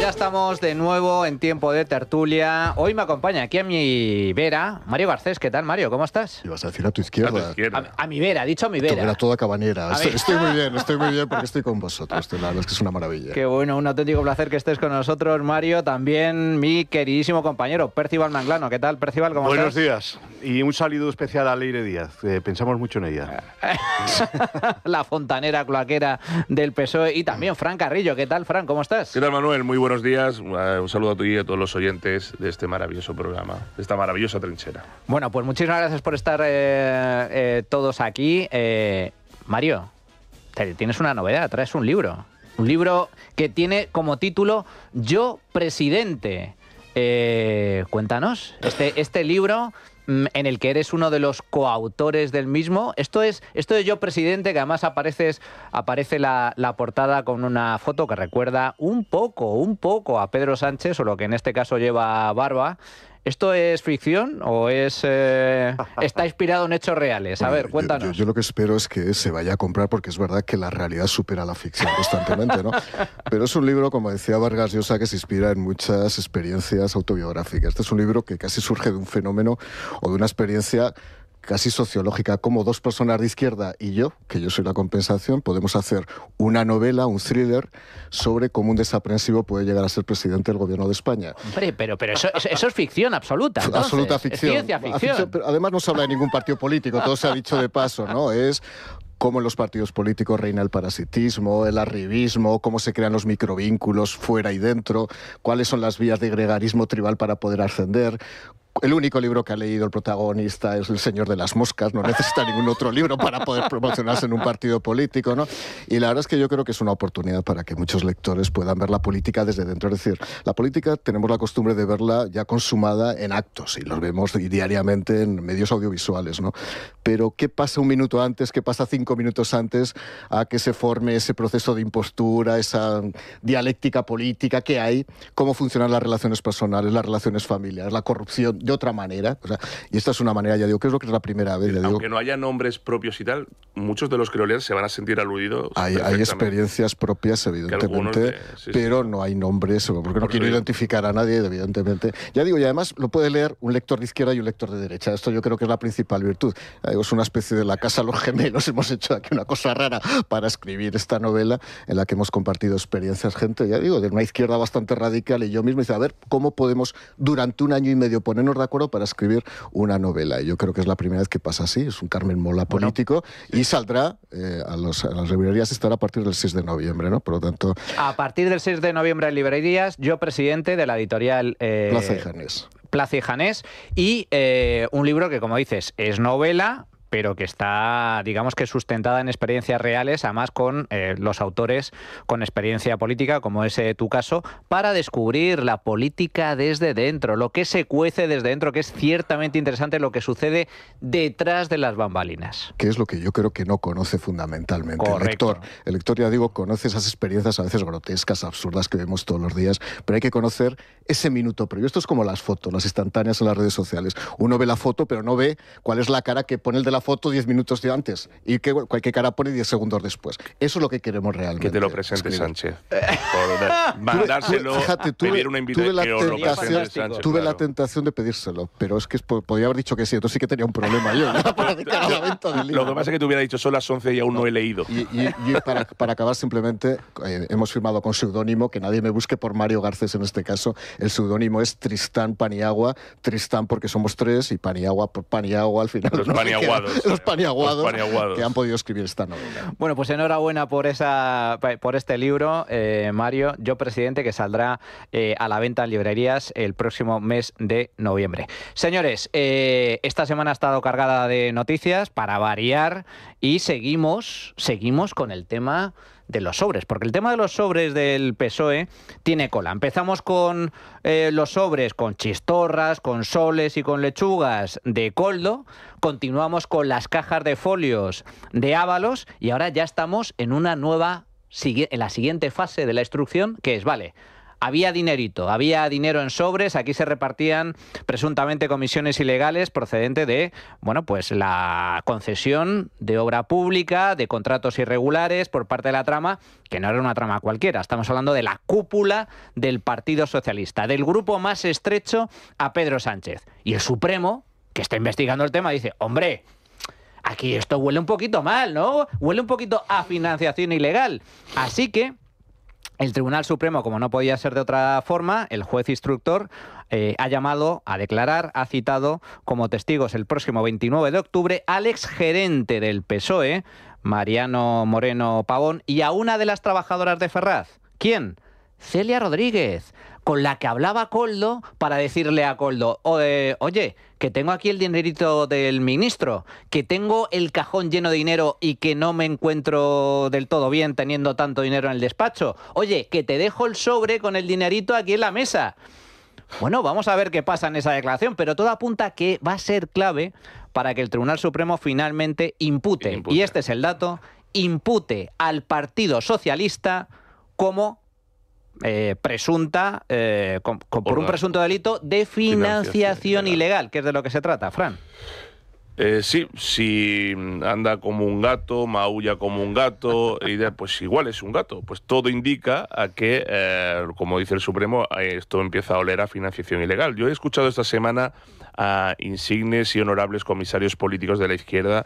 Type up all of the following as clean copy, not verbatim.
ya estamos de nuevo en tiempo de tertulia. Hoy me acompaña aquí a mi vera Mario Garcés. ¿Qué tal, Mario? ¿Cómo estás? Ibas a decir a tu izquierda. A mi vera, dicho a mi vera. Era toda cabanera. Estoy muy bien porque estoy con vosotros. La verdad es que es una maravilla. Qué bueno, un auténtico placer que estés con nosotros, Mario. También mi queridísimo compañero, Percival Manglano. ¿Qué tal, Percival? ¿Cómo Buenos estás? días. Y un saludo especial a Leire Díaz. Pensamos mucho en ella. La fontanera cloaquera del PSOE. Y también Fran Carrillo. ¿Qué tal, Fran? ¿Cómo estás? ¿Qué tal, Manuel? Muy buenos días. Un saludo a ti y a todos los oyentes de este maravilloso programa, de esta maravillosa trinchera. Bueno, pues muchísimas gracias por estar todos aquí. Mario, tienes una novedad, traes un libro. Un libro que tiene como título Yo, Presidente. Cuéntanos, este libro en el que eres uno de los coautores del mismo. Esto de Yo, Presidente, que además aparece la portada con una foto que recuerda un poco a Pedro Sánchez, solo que en este caso lleva barba. ¿Esto es ficción o está inspirado en hechos reales? A ver, cuéntanos. Yo lo que espero es que se vaya a comprar, porque es verdad que la realidad supera la ficción constantemente, ¿no? Pero es un libro, como decía Vargas Llosa, que se inspira en muchas experiencias autobiográficas. Este es un libro que casi surge de un fenómeno o de una experiencia casi sociológica, como dos personas de izquierda y yo, que yo soy la compensación, podemos hacer una novela, un thriller, sobre cómo un desaprensivo puede llegar a ser presidente del gobierno de España. Hombre, pero eso es ficción absoluta. Entonces, absoluta ficción. Es ciencia ficción. Pero además no se habla de ningún partido político, todo se ha dicho de paso, ¿no? Es cómo en los partidos políticos reina el parasitismo, el arribismo, cómo se crean los microvínculos fuera y dentro, cuáles son las vías de gregarismo tribal para poder ascender. El único libro que ha leído el protagonista es El Señor de las Moscas, no necesita ningún otro libro para poder promocionarse en un partido político, ¿no? Y la verdad es que yo creo que es una oportunidad para que muchos lectores puedan ver la política desde dentro. Es decir, la política tenemos la costumbre de verla ya consumada en actos y los vemos diariamente en medios audiovisuales, ¿no? Pero ¿qué pasa un minuto antes, qué pasa 5 minutos antes a que se forme ese proceso de impostura, esa dialéctica política que hay? ¿Cómo funcionan las relaciones personales, las relaciones familiares, la corrupción? De otra manera, o sea, y esta es una manera, ya digo, creo que es la primera vez. Aunque no haya nombres propios y tal, muchos de los que lo lean se van a sentir aludidos. Hay experiencias propias, evidentemente, pero no hay nombres, porque no quiero identificar a nadie, evidentemente. Ya digo, y además lo puede leer un lector de izquierda y un lector de derecha. Esto yo creo que es la principal virtud. Es una especie de la casa de los gemelos. Hemos hecho aquí una cosa rara para escribir esta novela en la que hemos compartido experiencias, gente, ya digo, de una izquierda bastante radical, y yo mismo dice, a ver, ¿cómo podemos durante un año y medio ponernos de acuerdo para escribir una novela? Y yo creo que es la primera vez que pasa así, es un Carmen Mola político, y saldrá a las librerías, estará a partir del 6 de noviembre, ¿no? Por lo tanto... A partir del 6 de noviembre en librerías, Yo, Presidente, de la editorial... Plaza y Janés. Plaza y Janés, y un libro que, como dices, es novela, pero que está, digamos que sustentada en experiencias reales, además con los autores con experiencia política, como es tu caso, para descubrir la política desde dentro, lo que se cuece desde dentro, que es ciertamente interesante lo que sucede detrás de las bambalinas. Que es lo que yo creo que no conoce fundamentalmente. Correcto. El lector, ya digo, conoce esas experiencias a veces grotescas, absurdas, que vemos todos los días, pero hay que conocer ese minuto previo. Esto es como las fotos, las instantáneas en las redes sociales. Uno ve la foto, pero no ve cuál es la cara que pone el de la foto 10 minutos de antes y qué cara pone 10 segundos después. Eso es lo que queremos realmente. Que te lo presente Sánchez. Por mandárselo, pedir una invitación. Tuve la tentación de pedírselo, pero es que podía haber dicho que sí, entonces sí que tenía un problema yo. Para la venta del libro. Lo que pasa es que te hubiera dicho son las 11 y aún no he leído. Y para acabar simplemente, hemos firmado con seudónimo, que nadie me busque por Mario Garcés en este caso. El seudónimo es Tristán Paniagua. Tristán porque somos 3 y Paniagua por Paniagua al final. Los paniaguados. Los paniaguados que han podido escribir esta novela. Bueno, pues enhorabuena por este libro, Mario, Yo, Presidente, que saldrá a la venta en librerías el próximo mes de noviembre. Señores, esta semana ha estado cargada de noticias para variar y seguimos con el tema de los sobres, porque el tema de los sobres del PSOE tiene cola. Empezamos con los sobres con chistorras, con soles y con lechugas de Coldo, continuamos con las cajas de folios de Ábalos y ahora ya estamos en una nueva, en la siguiente fase de la instrucción, que es, vale, había dinerito, había dinero en sobres, aquí se repartían presuntamente comisiones ilegales procedente de, bueno, pues la concesión de obra pública, de contratos irregulares por parte de la trama, que no era una trama cualquiera, estamos hablando de la cúpula del Partido Socialista, del grupo más estrecho a Pedro Sánchez. Y el Supremo, que está investigando el tema, dice, hombre, aquí esto huele un poquito mal, ¿no? Huele un poquito a financiación ilegal. Así que el Tribunal Supremo, como no podía ser de otra forma, el juez instructor ha llamado a declarar, ha citado como testigos el próximo 29 de octubre al exgerente del PSOE, Mariano Moreno Pavón, y a una de las trabajadoras de Ferraz. ¿Quién? Celia Rodríguez, con la que hablaba Koldo para decirle a Koldo, oye, que tengo aquí el dinerito del ministro, que tengo el cajón lleno de dinero y que no me encuentro del todo bien teniendo tanto dinero en el despacho. Oye, que te dejo el sobre con el dinerito aquí en la mesa. Bueno, vamos a ver qué pasa en esa declaración, pero todo apunta a que va a ser clave para que el Tribunal Supremo finalmente impute, y este es el dato, impute al Partido Socialista como presunta, por un presunto delito de financiación ilegal, que es de lo que se trata, Fran. Sí, si anda como un gato, maulla como un gato, pues igual es un gato. Pues todo indica a que, como dice el Supremo, esto empieza a oler a financiación ilegal. Yo he escuchado esta semana a insignes y honorables comisarios políticos de la izquierda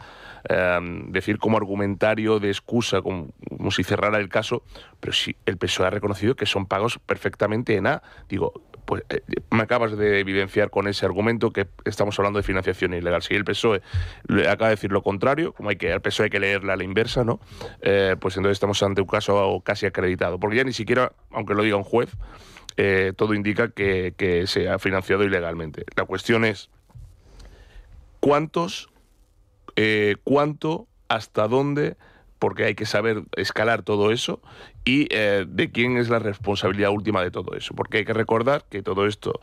decir como argumentario de excusa, como si cerrara el caso, pero sí, el PSOE ha reconocido que son pagos perfectamente en A. Digo, pues me acabas de evidenciar con ese argumento que estamos hablando de financiación ilegal. Si el PSOE acaba de decir lo contrario, como al PSOE hay que leerla a la inversa, ¿no? Pues entonces estamos ante un caso casi acreditado, porque ya ni siquiera, aunque lo diga un juez, todo indica que se ha financiado ilegalmente. La cuestión es cuánto, hasta dónde, porque hay que saber escalar todo eso, y de quién es la responsabilidad última de todo eso. Porque hay que recordar que todo esto,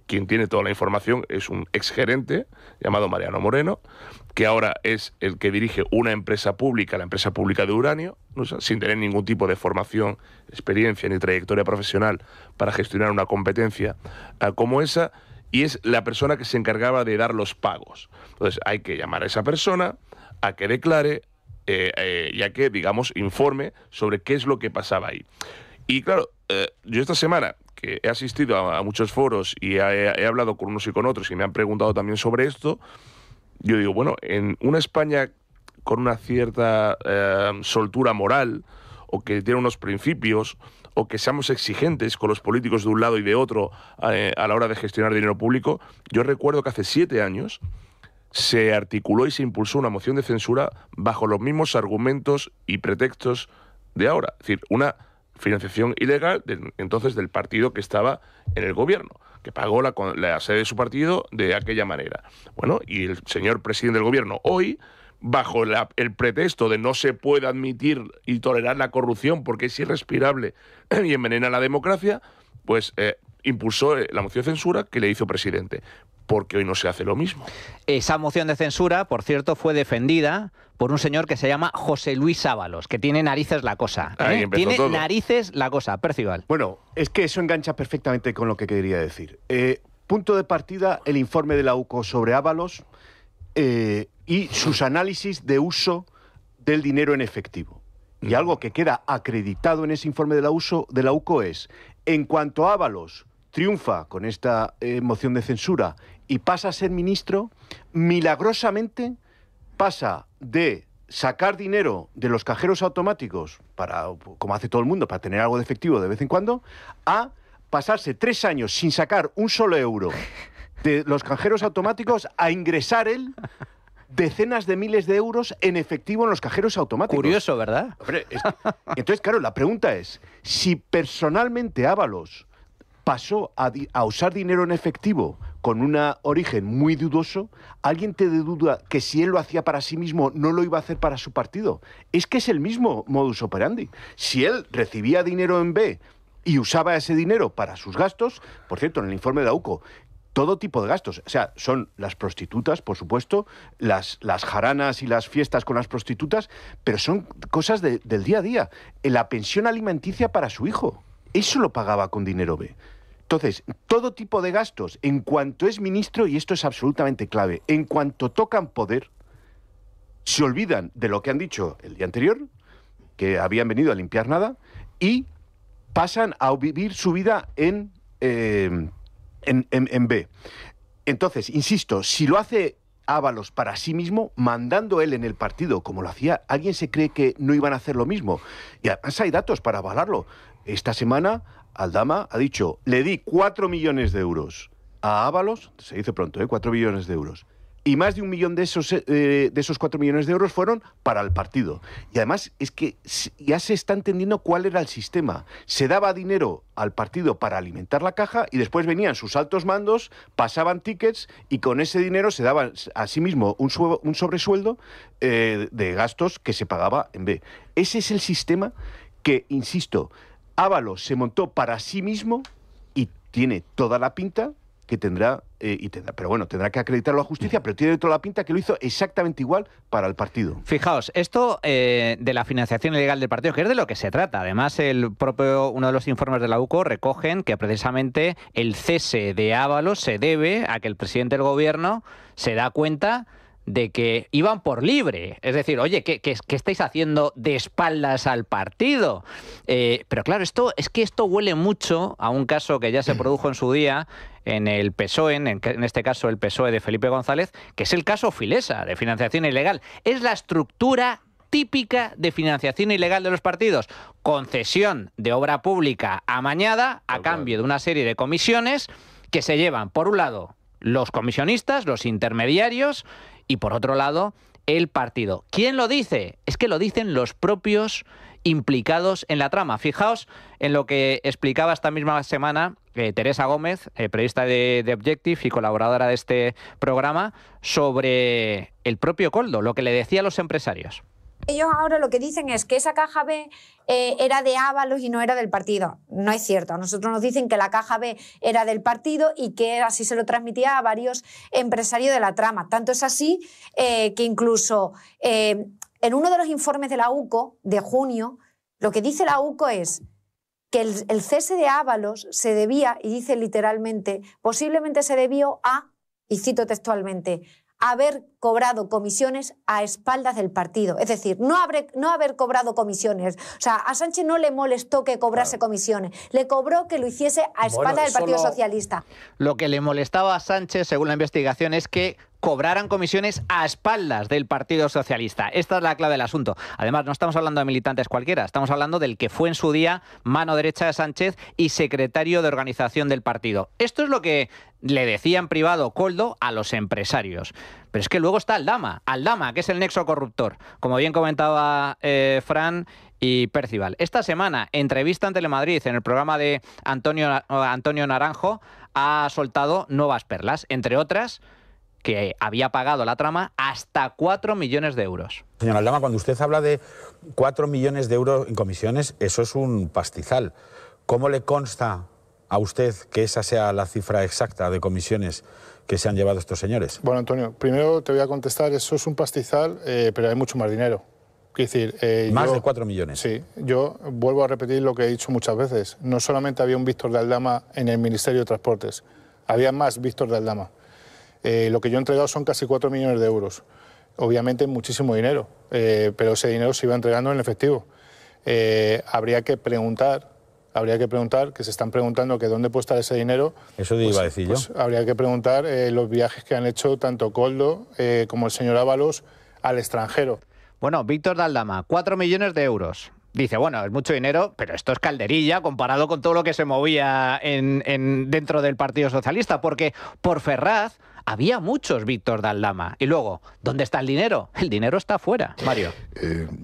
quien tiene toda la información es un exgerente llamado Mariano Moreno, que ahora es el que dirige una empresa pública, la empresa pública de uranio, ¿no? Sin tener ningún tipo de formación, experiencia ni trayectoria profesional para gestionar una competencia como esa, y es la persona que se encargaba de dar los pagos. Entonces hay que llamar a esa persona a que declare, ya que, digamos, informe sobre qué es lo que pasaba ahí. Y claro, yo esta semana, que he asistido a muchos foros y he hablado con unos y con otros y me han preguntado también sobre esto, yo digo, bueno, en una España con una cierta soltura moral, o que tiene unos principios, o que seamos exigentes con los políticos de un lado y de otro a la hora de gestionar dinero público, yo recuerdo que hace 7 años se articuló y se impulsó una moción de censura bajo los mismos argumentos y pretextos de ahora. Es decir, una financiación ilegal entonces del partido que estaba en el gobierno, que pagó la sede de su partido de aquella manera. Bueno, y el señor presidente del gobierno hoy, bajo el pretexto de no se puede admitir y tolerar la corrupción porque es irrespirable y envenena la democracia, pues impulsó la moción de censura que le hizo presidente. Porque hoy no se hace lo mismo. Esa moción de censura, por cierto, fue defendida por un señor que se llama José Luis Ábalos, que tiene narices la cosa. Tiene todo. Narices la cosa, Percival. Bueno, es que eso engancha perfectamente con lo que quería decir. Punto de partida, el informe de la UCO sobre Ábalos y sus análisis de uso del dinero en efectivo. Y algo que queda acreditado en ese informe de la UCO es, en cuanto a Ábalos triunfa con esta moción de censura y pasa a ser ministro, milagrosamente pasa de sacar dinero de los cajeros automáticos, como hace todo el mundo, para tener algo de efectivo de vez en cuando, a pasarse 3 años sin sacar un solo euro de los cajeros automáticos a ingresar él decenas de miles de euros en efectivo en los cajeros automáticos. Curioso, ¿verdad? Hombre, entonces, claro, la pregunta es, si personalmente Ábalos pasó a usar dinero en efectivo con un origen muy dudoso, ¿alguien te duda que si él lo hacía para sí mismo no lo iba a hacer para su partido? Es que es el mismo modus operandi. Si él recibía dinero en B y usaba ese dinero para sus gastos, por cierto, en el informe de la UCO, todo tipo de gastos, o sea, son las prostitutas, por supuesto, las jaranas y las fiestas con las prostitutas, pero son cosas del día a día. La pensión alimenticia para su hijo. eso lo pagaba con dinero B. Entonces, todo tipo de gastos, en cuanto es ministro, y esto es absolutamente clave, en cuanto tocan poder, se olvidan de lo que han dicho el día anterior, que habían venido a limpiar nada, y pasan a vivir su vida en B. Entonces, insisto, si lo hace Ábalos para sí mismo, mandando él en el partido, como lo hacía, ¿alguien se cree que no iban a hacer lo mismo? Y además hay datos para avalarlo. Esta semana Aldama ha dicho, le di 4 millones de euros a Ábalos, se dice pronto, 4 millones de euros, y más de 1 millón de esos 4 millones de euros fueron para el partido. Y además es que ya se está entendiendo cuál era el sistema. Se daba dinero al partido para alimentar la caja y después venían sus altos mandos, pasaban tickets y con ese dinero se daban a sí mismo un sobresueldo de gastos que se pagaba en B. Ese es el sistema que, insisto, Ábalos se montó para sí mismo y tiene toda la pinta que tendrá, pero bueno, tendrá que acreditarlo a justicia, pero tiene toda la pinta que lo hizo exactamente igual para el partido. Fijaos, esto de la financiación ilegal del partido, que es de lo que se trata. Además, uno de los informes de la UCO recogen que precisamente el cese de Ábalos se debe a que el presidente del gobierno se da cuenta de que iban por libre. Es decir, oye, ¿qué estáis haciendo de espaldas al partido? Pero claro, esto huele mucho a un caso que ya se produjo en su día en el PSOE, en este caso el PSOE de Felipe González, que es el caso Filesa, de financiación ilegal. Es la estructura típica de financiación ilegal de los partidos. Concesión de obra pública amañada a cambio de una serie de comisiones que se llevan, por un lado, los comisionistas, los intermediarios, y por otro lado, el partido. ¿Quién lo dice? Es que lo dicen los propios implicados en la trama. Fijaos en lo que explicaba esta misma semana Teresa Gómez, periodista de Objective y colaboradora de este programa, sobre el propio Koldo, lo que le decía a los empresarios. Ellos ahora lo que dicen es que esa caja B era de Ábalos y no era del partido. No es cierto. A nosotros nos dicen que la caja B era del partido y que así se lo transmitía a varios empresarios de la trama. Tanto es así que incluso en uno de los informes de la UCO de junio, lo que dice la UCO es que el cese de Ábalos se debía, y dice literalmente, posiblemente se debió a, y cito textualmente, haber cobrado comisiones a espaldas del partido. Es decir, no haber cobrado comisiones. O sea, a Sánchez no le molestó que cobrase comisiones. Le cobró que lo hiciese a espaldas del Partido Socialista. Lo que le molestaba a Sánchez, según la investigación, es que cobraran comisiones a espaldas del Partido Socialista. Esta es la clave del asunto. Además, no estamos hablando de militantes cualquiera, estamos hablando del que fue en su día mano derecha de Sánchez y secretario de organización del partido. Esto es lo que le decía en privado Koldo a los empresarios. Pero es que luego está Aldama, que es el nexo corruptor, como bien comentaba Fran y Percival. Esta semana, entrevista en Telemadrid, en el programa de Antonio Naranjo, ha soltado nuevas perlas, entre otras que había pagado la trama hasta 4 millones de euros. Señor Aldama, cuando usted habla de 4 millones de euros en comisiones, eso es un pastizal. ¿Cómo le consta a usted que esa sea la cifra exacta de comisiones que se han llevado estos señores? Bueno, Antonio, primero te voy a contestar, eso es un pastizal, pero hay mucho más dinero. Es decir, más de 4 millones. Sí, yo vuelvo a repetir lo que he dicho muchas veces. No solamente había un Víctor de Aldama en el Ministerio de Transportes, había más Víctor de Aldama. Lo que yo he entregado son casi 4 millones de euros. Obviamente muchísimo dinero, pero ese dinero se iba entregando en efectivo. Habría que preguntar, que se están preguntando que dónde puede estar ese dinero. Eso te iba a decir yo. Habría que preguntar los viajes que han hecho tanto Koldo como el señor Ábalos al extranjero. Bueno, Víctor de Aldama, 4 millones de euros. Dice, bueno, es mucho dinero, pero esto es calderilla comparado con todo lo que se movía dentro del Partido Socialista, porque por Ferraz había muchos Víctor de Aldama. Y luego, ¿dónde está el dinero? El dinero está afuera, Mario.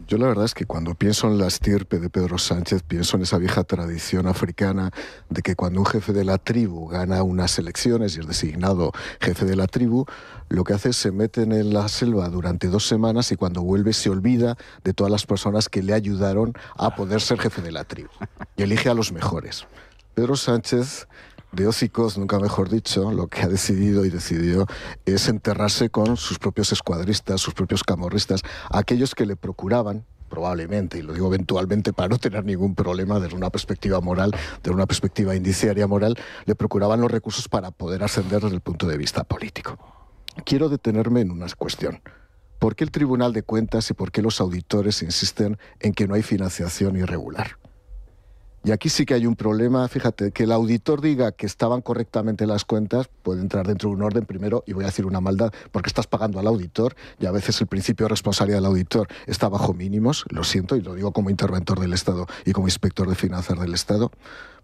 Yo la verdad es que cuando pienso en la estirpe de Pedro Sánchez, pienso en esa vieja tradición africana de que cuando un jefe de la tribu gana unas elecciones y es designado jefe de la tribu, lo que hace es se mete en la selva durante 2 semanas y cuando vuelve se olvida de todas las personas que le ayudaron a poder ser jefe de la tribu y elige a los mejores. Pedro Sánchez, de hocicos, nunca mejor dicho, lo que ha decidido es enterrarse con sus propios escuadristas, sus propios camorristas, aquellos que le procuraban, probablemente, y lo digo eventualmente para no tener ningún problema desde una perspectiva moral, desde una perspectiva indiciaria moral, le procuraban los recursos para poder ascender desde el punto de vista político. Quiero detenerme en una cuestión. ¿Por qué el Tribunal de Cuentas y por qué los auditores insisten en que no hay financiación irregular? Y aquí sí que hay un problema. Fíjate, que el auditor diga que estaban correctamente las cuentas puede entrar dentro de un orden primero, y voy a decir una maldad, porque estás pagando al auditor y a veces el principio de responsabilidad del auditor está bajo mínimos, lo siento, y lo digo como interventor del Estado y como inspector de finanzas del Estado,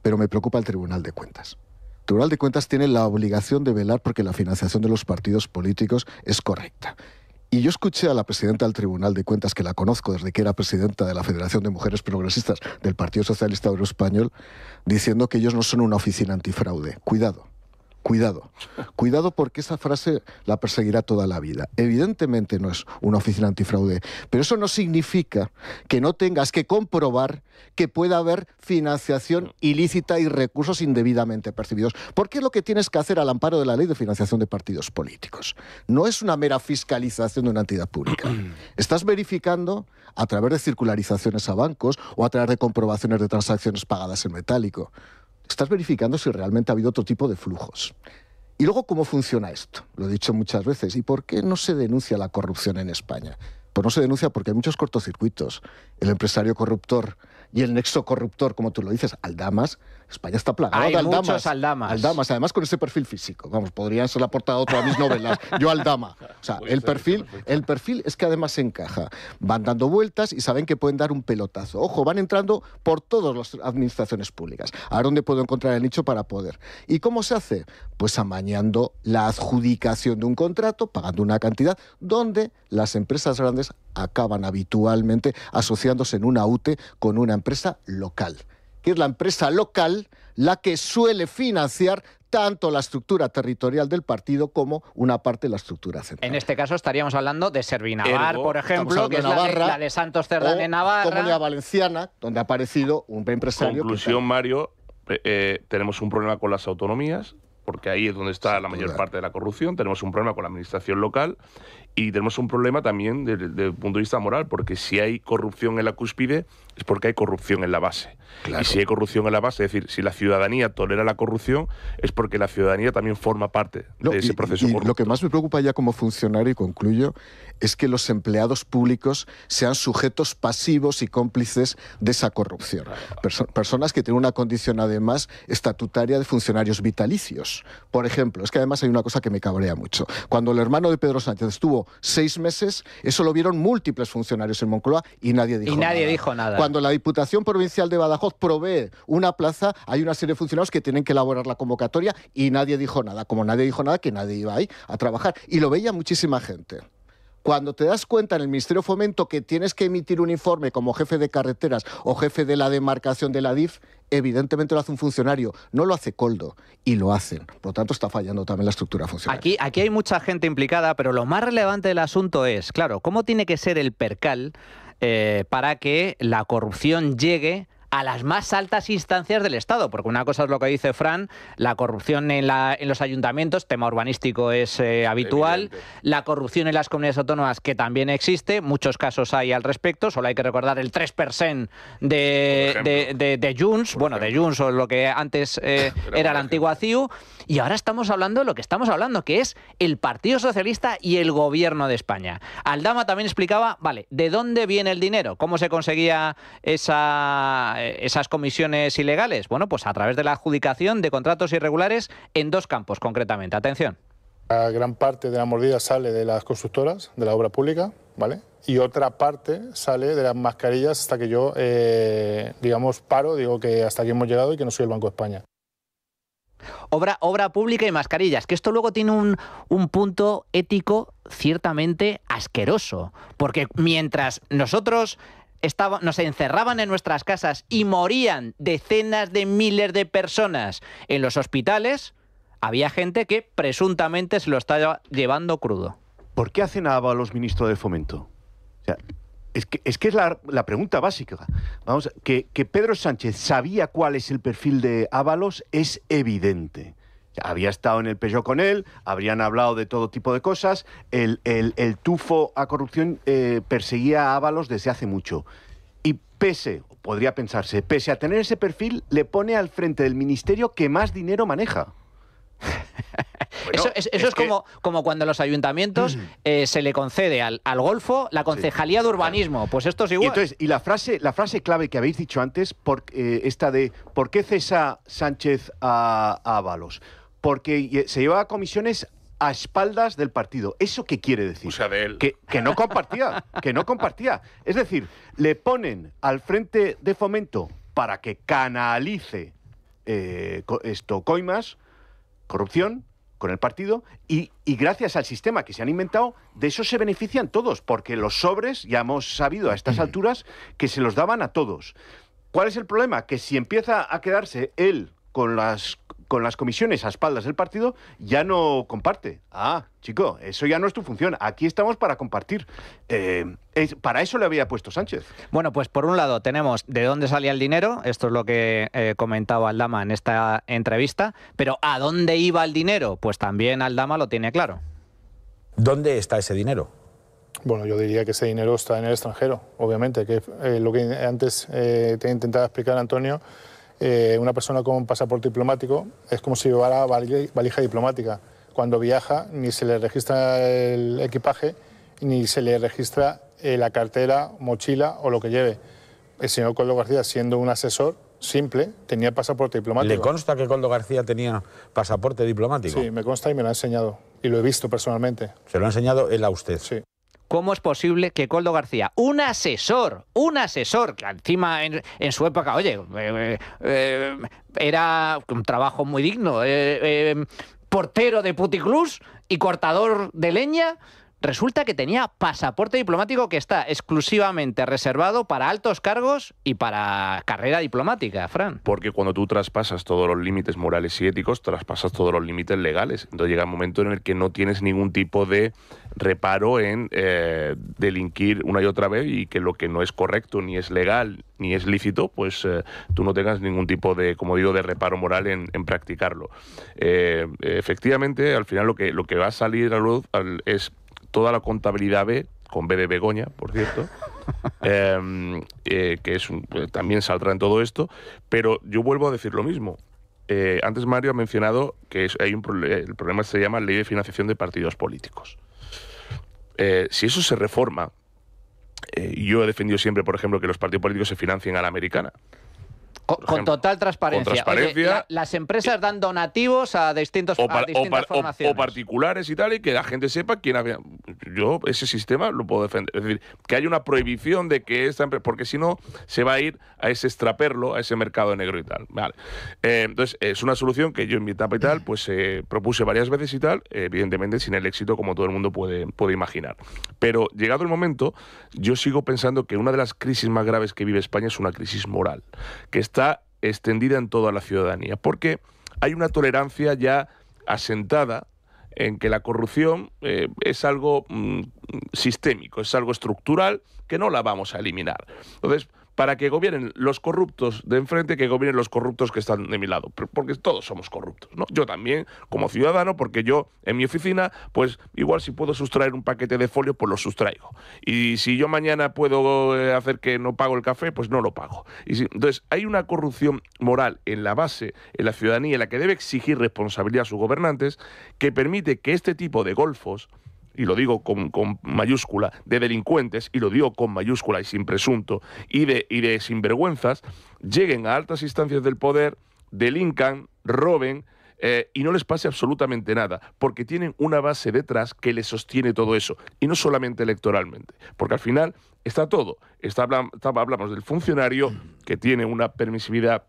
pero me preocupa el Tribunal de Cuentas. El Tribunal de Cuentas tiene la obligación de velar porque la financiación de los partidos políticos es correcta. Y yo escuché a la presidenta del Tribunal de Cuentas, que la conozco desde que era presidenta de la Federación de Mujeres Progresistas del Partido Socialista Obrero Español, diciendo que ellos no son una oficina antifraude. Cuidado. Cuidado, cuidado, porque esa frase la perseguirá toda la vida. Evidentemente no es una oficina antifraude, pero eso no significa que no tengas que comprobar que pueda haber financiación ilícita y recursos indebidamente percibidos. Porque es lo que tienes que hacer al amparo de la Ley de Financiación de Partidos Políticos. No es una mera fiscalización de una entidad pública. Estás verificando a través de circularizaciones a bancos o a través de comprobaciones de transacciones pagadas en metálico. Estás verificando si realmente ha habido otro tipo de flujos. Y luego, ¿cómo funciona esto? Lo he dicho muchas veces. ¿Y por qué no se denuncia la corrupción en España? Pues no se denuncia porque hay muchos cortocircuitos. El empresario corruptor y el nexo corruptor, como tú lo dices, aldamas. España está plagada de aldamas. Muchos aldamas. Aldamas, además con ese perfil físico. Vamos, podrían ser la portada de otra de mis novelas. Yo aldama. O sea, el perfil es que además se encaja. Van dando vueltas y saben que pueden dar un pelotazo. Ojo, van entrando por todas las administraciones públicas. ¿A dónde puedo encontrar el nicho para poder? ¿Y cómo se hace? Pues amañando la adjudicación de un contrato, pagando una cantidad, donde las empresas grandes acaban habitualmente asociándose en una UTE con una empresa local, que es la empresa local la que suele financiar tanto la estructura territorial del partido como una parte de la estructura central. En este caso estaríamos hablando de Servinavar, por ejemplo, que es Navarra, la de Santos Cerdán en Navarra. Comunidad Valenciana, donde ha aparecido un empresario. Conclusión, Mario, tenemos un problema con las autonomías, porque ahí es donde está la mayor parte de la corrupción. Tenemos un problema con la administración local y tenemos un problema también desde el punto de vista moral, porque si hay corrupción en la cúspide es porque hay corrupción en la base. Claro. Y si hay corrupción en la base, es decir, si la ciudadanía tolera la corrupción, es porque la ciudadanía también forma parte de ese proceso corrupto. Lo que más me preocupa ya como funcionario, y concluyo, es que los empleados públicos sean sujetos pasivos y cómplices de esa corrupción. Personas que tienen una condición además estatutaria de funcionarios vitalicios. Por ejemplo, es que además hay una cosa que me cabrea mucho. Cuando el hermano de Pedro Sánchez estuvo 6 meses, eso lo vieron múltiples funcionarios en Moncloa y nadie dijo nada. Cuando la Diputación Provincial de Badajoz provee una plaza, hay una serie de funcionarios que tienen que elaborar la convocatoria y nadie dijo nada. Como nadie dijo nada, que nadie iba ahí a trabajar. Y lo veía muchísima gente. Cuando te das cuenta en el Ministerio de Fomento que tienes que emitir un informe como jefe de carreteras o jefe de la demarcación de la DIF, evidentemente lo hace un funcionario, no lo hace Koldo, y lo hacen. Por lo tanto, está fallando también la estructura funcionaria. Aquí hay mucha gente implicada, pero lo más relevante del asunto es, claro, ¿cómo tiene que ser el percal para que la corrupción llegue a las más altas instancias del Estado? Porque una cosa es lo que dice Fran, la corrupción en los ayuntamientos, tema urbanístico es habitual, evidente. La corrupción en las comunidades autónomas, que también existe, muchos casos hay al respecto, solo hay que recordar el 3% de Junts, de Junts, o lo que antes era la antigua CIU, y ahora estamos hablando de lo que estamos hablando, que es el Partido Socialista y el Gobierno de España. Aldama también explicaba, ¿de dónde viene el dinero? ¿Cómo se conseguía esas comisiones ilegales? Bueno, pues a través de la adjudicación de contratos irregulares en 2 campos, concretamente. Atención. La gran parte de la mordida sale de las constructoras, de la obra pública, ¿vale? Y otra parte sale de las mascarillas hasta que yo, digo que hasta aquí hemos llegado y que no soy el Banco de España. Obra pública y mascarillas, que esto luego tiene un punto ético ciertamente asqueroso, porque mientras nosotros nos encerraban en nuestras casas y morían decenas de miles de personas en los hospitales, había gente que presuntamente se lo estaba llevando crudo. ¿Por qué hacen a Ábalos ministro de Fomento? O sea, es que es la pregunta básica. Vamos, que Pedro Sánchez sabía cuál es el perfil de Ábalos es evidente. Había estado en el Peugeot con él, habrían hablado de todo tipo de cosas. El tufo a corrupción perseguía a Ábalos desde hace mucho. podría pensarse, pese a tener ese perfil, le pone al frente del ministerio que más dinero maneja. Bueno, eso es como cuando los ayuntamientos se le concede al Golfo la concejalía de urbanismo. Pues esto es igual. Y la frase clave que habéis dicho antes, esta de ¿por qué cesa Sánchez a Ábalos? Porque se llevaba comisiones a espaldas del partido. ¿Eso qué quiere decir? O sea, de él. Que no compartía, que no compartía. Es decir, le ponen al frente de Fomento para que canalice coimas, corrupción con el partido y gracias al sistema que se han inventado, de eso se benefician todos, porque los sobres, ya hemos sabido a estas alturas, que se los daban a todos. ¿Cuál es el problema? Que si empieza a quedarse él con las comisiones a espaldas del partido, ya no comparte. Ah, chico, eso ya no es tu función. Aquí estamos para compartir. Para eso le había puesto Sánchez. Bueno, pues por un lado tenemos de dónde salía el dinero, esto es lo que comentaba Aldama en esta entrevista, pero ¿a dónde iba el dinero? Pues también Aldama lo tiene claro. ¿Dónde está ese dinero? Bueno, yo diría que ese dinero está en el extranjero, obviamente, que lo que antes te intentaba explicar Antonio. Una persona con un pasaporte diplomático es como si llevara valija diplomática. Cuando viaja ni se le registra el equipaje ni se le registra la cartera, mochila o lo que lleve. El señor Koldo García, siendo un asesor simple, tenía pasaporte diplomático. ¿Le consta que Koldo García tenía pasaporte diplomático? Sí, me consta y me lo ha enseñado. Y lo he visto personalmente. ¿Se lo ha enseñado él a usted? Sí. ¿Cómo es posible que Koldo García, un asesor, que encima en su época, oye, era un trabajo muy digno, portero de puticlús y cortador de leña, resulta que tenía pasaporte diplomático que está exclusivamente reservado para altos cargos y para carrera diplomática, Fran? Porque cuando tú traspasas todos los límites morales y éticos, traspasas todos los límites legales. Entonces llega un momento en el que no tienes ningún tipo de reparo en delinquir una y otra vez y que lo que no es correcto, ni es legal, ni es lícito, pues tú no tengas ningún tipo de, como digo, de reparo moral en practicarlo. Efectivamente, al final lo que va a salir a luz es toda la contabilidad B, con B de Begoña, por cierto, que también saldrá en todo esto, pero yo vuelvo a decir lo mismo. Antes Mario ha mencionado que el problema se llama Ley de Financiación de Partidos Políticos. Si eso se reforma, yo he defendido siempre, por ejemplo, que los partidos políticos se financien a la americana. Con total transparencia. Oye, las empresas dan donativos a distintas formaciones. O particulares y tal, y que la gente sepa quién había. Yo ese sistema lo puedo defender. Es decir, que haya una prohibición de que esta empresa, porque si no se va a ir a ese extraperlo, a ese mercado negro y tal. Vale. Entonces, es una solución que yo en mi etapa y tal, pues propuse varias veces y tal, evidentemente sin el éxito como todo el mundo puede imaginar. Pero llegado el momento, yo sigo pensando que una de las crisis más graves que vive España es una crisis moral, que está extendida en toda la ciudadanía, porque hay una tolerancia ya asentada en que la corrupción es algo sistémico, es algo estructural que no la vamos a eliminar. Entonces, para que gobiernen los corruptos de enfrente, que gobiernen los corruptos que están de mi lado, porque todos somos corruptos, ¿no? Yo también, como ciudadano, porque yo en mi oficina, pues igual si puedo sustraer un paquete de folio, pues lo sustraigo. Y si yo mañana puedo hacer que no pago el café, pues no lo pago. Entonces, hay una corrupción moral en la base, en la ciudadanía, en la que debe exigir responsabilidad a sus gobernantes, que permite que este tipo de golfos, y lo digo con mayúscula, de delincuentes, y lo digo con mayúscula y sin presunto, y de sinvergüenzas, lleguen a altas instancias del poder, delincan, roben, y no les pase absolutamente nada, porque tienen una base detrás que les sostiene todo eso, y no solamente electoralmente, porque al final está todo. Hablamos del funcionario que tiene una permisividad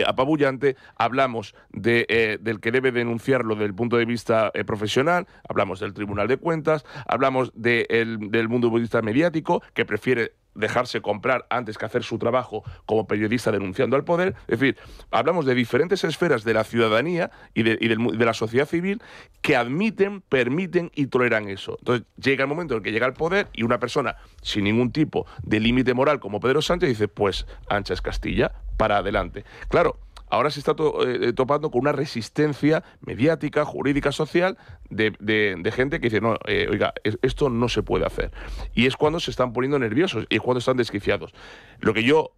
apabullante, hablamos del que debe denunciarlo desde el punto de vista profesional, hablamos del Tribunal de Cuentas, hablamos del mundo de vista mediático, que prefiere dejarse comprar antes que hacer su trabajo como periodista denunciando al poder. Es decir, hablamos de diferentes esferas de la ciudadanía y de la sociedad civil que admiten, permiten y toleran eso. Entonces llega el momento en el que llega al poder y una persona sin ningún tipo de límite moral como Pedro Sánchez dice, pues ancha es Castilla, para adelante. Claro, ahora se está topando con una resistencia mediática, jurídica, social, de gente que dice, no, oiga, esto no se puede hacer. Y es cuando se están poniendo nerviosos y es cuando están desquiciados. Lo que yo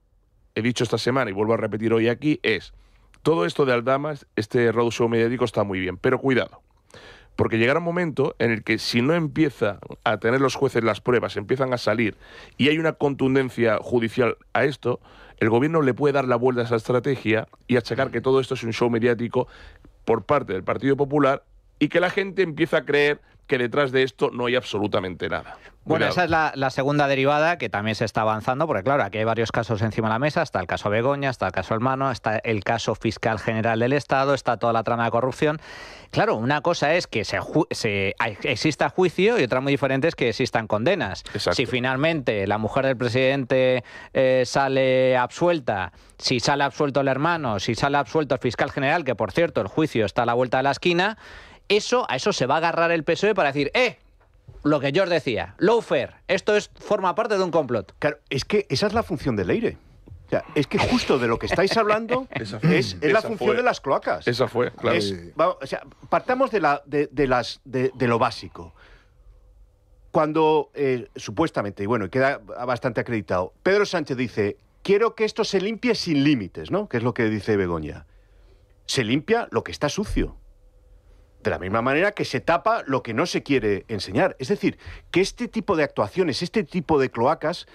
he dicho esta semana y vuelvo a repetir hoy aquí es, todo esto de Aldama, este roadshow mediático está muy bien, pero cuidado. Porque llegará un momento en el que si no empieza a tener los jueces las pruebas, empiezan a salir y hay una contundencia judicial a esto, el gobierno le puede dar la vuelta a esa estrategia y achacar que todo esto es un show mediático por parte del Partido Popular y que la gente empieza a creer que detrás de esto no hay absolutamente nada. Bueno, Cuidado. esa es la segunda derivada que también se está avanzando, porque claro, aquí hay varios casos encima de la mesa, está el caso Begoña, está el caso Hermano, está el caso fiscal general del Estado, está toda la trama de corrupción. Claro, una cosa es que exista juicio y otra muy diferente es que existan condenas. Exacto. Si finalmente la mujer del presidente sale absuelta, si sale absuelto el Hermano, si sale absuelto el fiscal general, que por cierto el juicio está a la vuelta de la esquina, a eso se va a agarrar el PSOE para decir, lo que yo os decía, lawfare, esto forma parte de un complot. Claro, es que esa es la función del Leire. O sea, es que justo de lo que estáis hablando es la función de las cloacas. Esa fue, claro. Partamos de lo básico. Cuando, supuestamente, y bueno, queda bastante acreditado, Pedro Sánchez dice, quiero que esto se limpie sin límites, ¿no? Que es lo que dice Begoña. Se limpia lo que está sucio. De la misma manera que se tapa lo que no se quiere enseñar. Es decir, que este tipo de actuaciones, este tipo de cloacas,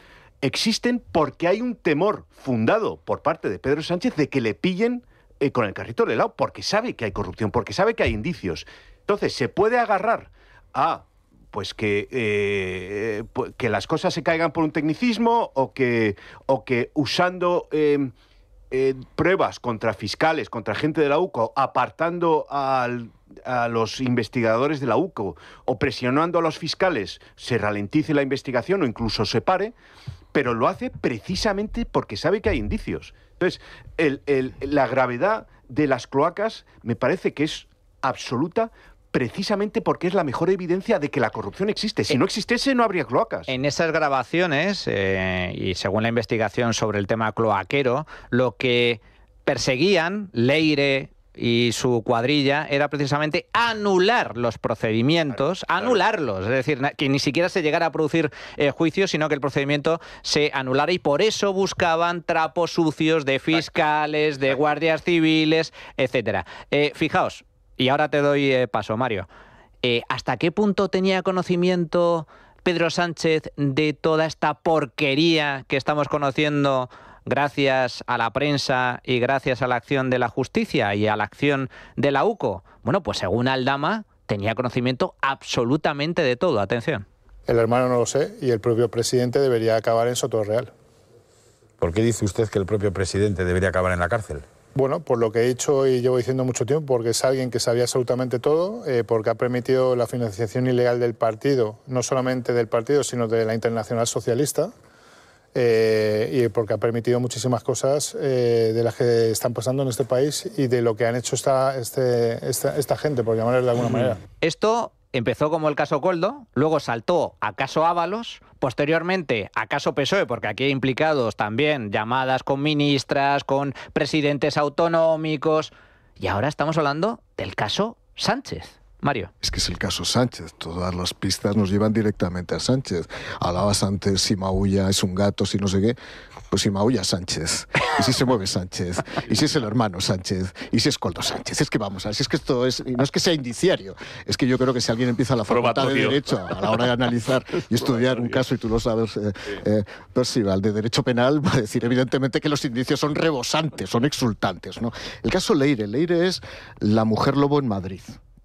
existen porque hay un temor fundado por parte de Pedro Sánchez de que le pillen con el carrito del helado, porque sabe que hay corrupción, porque sabe que hay indicios. Entonces, se puede agarrar a pues que las cosas se caigan por un tecnicismo o que usando pruebas contra fiscales, contra gente de la UCO, apartando a los investigadores de la UCO o presionando a los fiscales, se ralentice la investigación o incluso se pare, pero lo hace precisamente porque sabe que hay indicios. Entonces, la gravedad de las cloacas me parece que es absoluta, precisamente porque es la mejor evidencia de que la corrupción existe. Si no existiese, no habría cloacas. En esas grabaciones, y según la investigación sobre el tema cloaquero, lo que perseguían Leire y su cuadrilla era precisamente anular los procedimientos, anularlos, es decir, que ni siquiera se llegara a producir juicio, sino que el procedimiento se anulara y por eso buscaban trapos sucios de fiscales, de guardias civiles, etcétera. Fijaos, y ahora te doy paso, Mario, ¿hasta qué punto tenía conocimiento Pedro Sánchez de toda esta porquería que estamos conociendo gracias a la prensa y gracias a la acción de la justicia y a la acción de la UCO? Bueno, pues según Aldama, tenía conocimiento absolutamente de todo. Atención. El Hermano no lo sé y el propio presidente debería acabar en Sotorreal. ¿Por qué dice usted que el propio presidente debería acabar en la cárcel? Bueno, por lo que he dicho y llevo diciendo mucho tiempo, porque es alguien que sabía absolutamente todo, porque ha permitido la financiación ilegal del partido, no solamente del partido, sino de la Internacional Socialista, y porque ha permitido muchísimas cosas de las que están pasando en este país y de lo que han hecho esta gente, por llamarles de alguna manera. Esto empezó como el caso Coldo, luego saltó a caso Ábalos, posteriormente a caso PSOE, porque aquí hay implicados también llamadas con ministras, con presidentes autonómicos, y ahora estamos hablando del caso Sánchez. Mario. Es que es el caso Sánchez. Todas las pistas nos llevan directamente a Sánchez. Hablabas antes si Maulla es un gato, si no sé qué. Pues si Maulla Sánchez. Y si se mueve Sánchez. Y si es el Hermano Sánchez. Y si es Coldo Sánchez. Es que vamos a ver, si es que esto es... Y no es que sea indiciario. Es que yo creo que si alguien empieza la facultad de Derecho a la hora de analizar y estudiar un caso, y tú lo sabes, Percival, de Derecho Penal, va a decir evidentemente que los indicios son rebosantes, son exultantes, ¿no? El caso Leire. Leire es la mujer lobo en Madrid.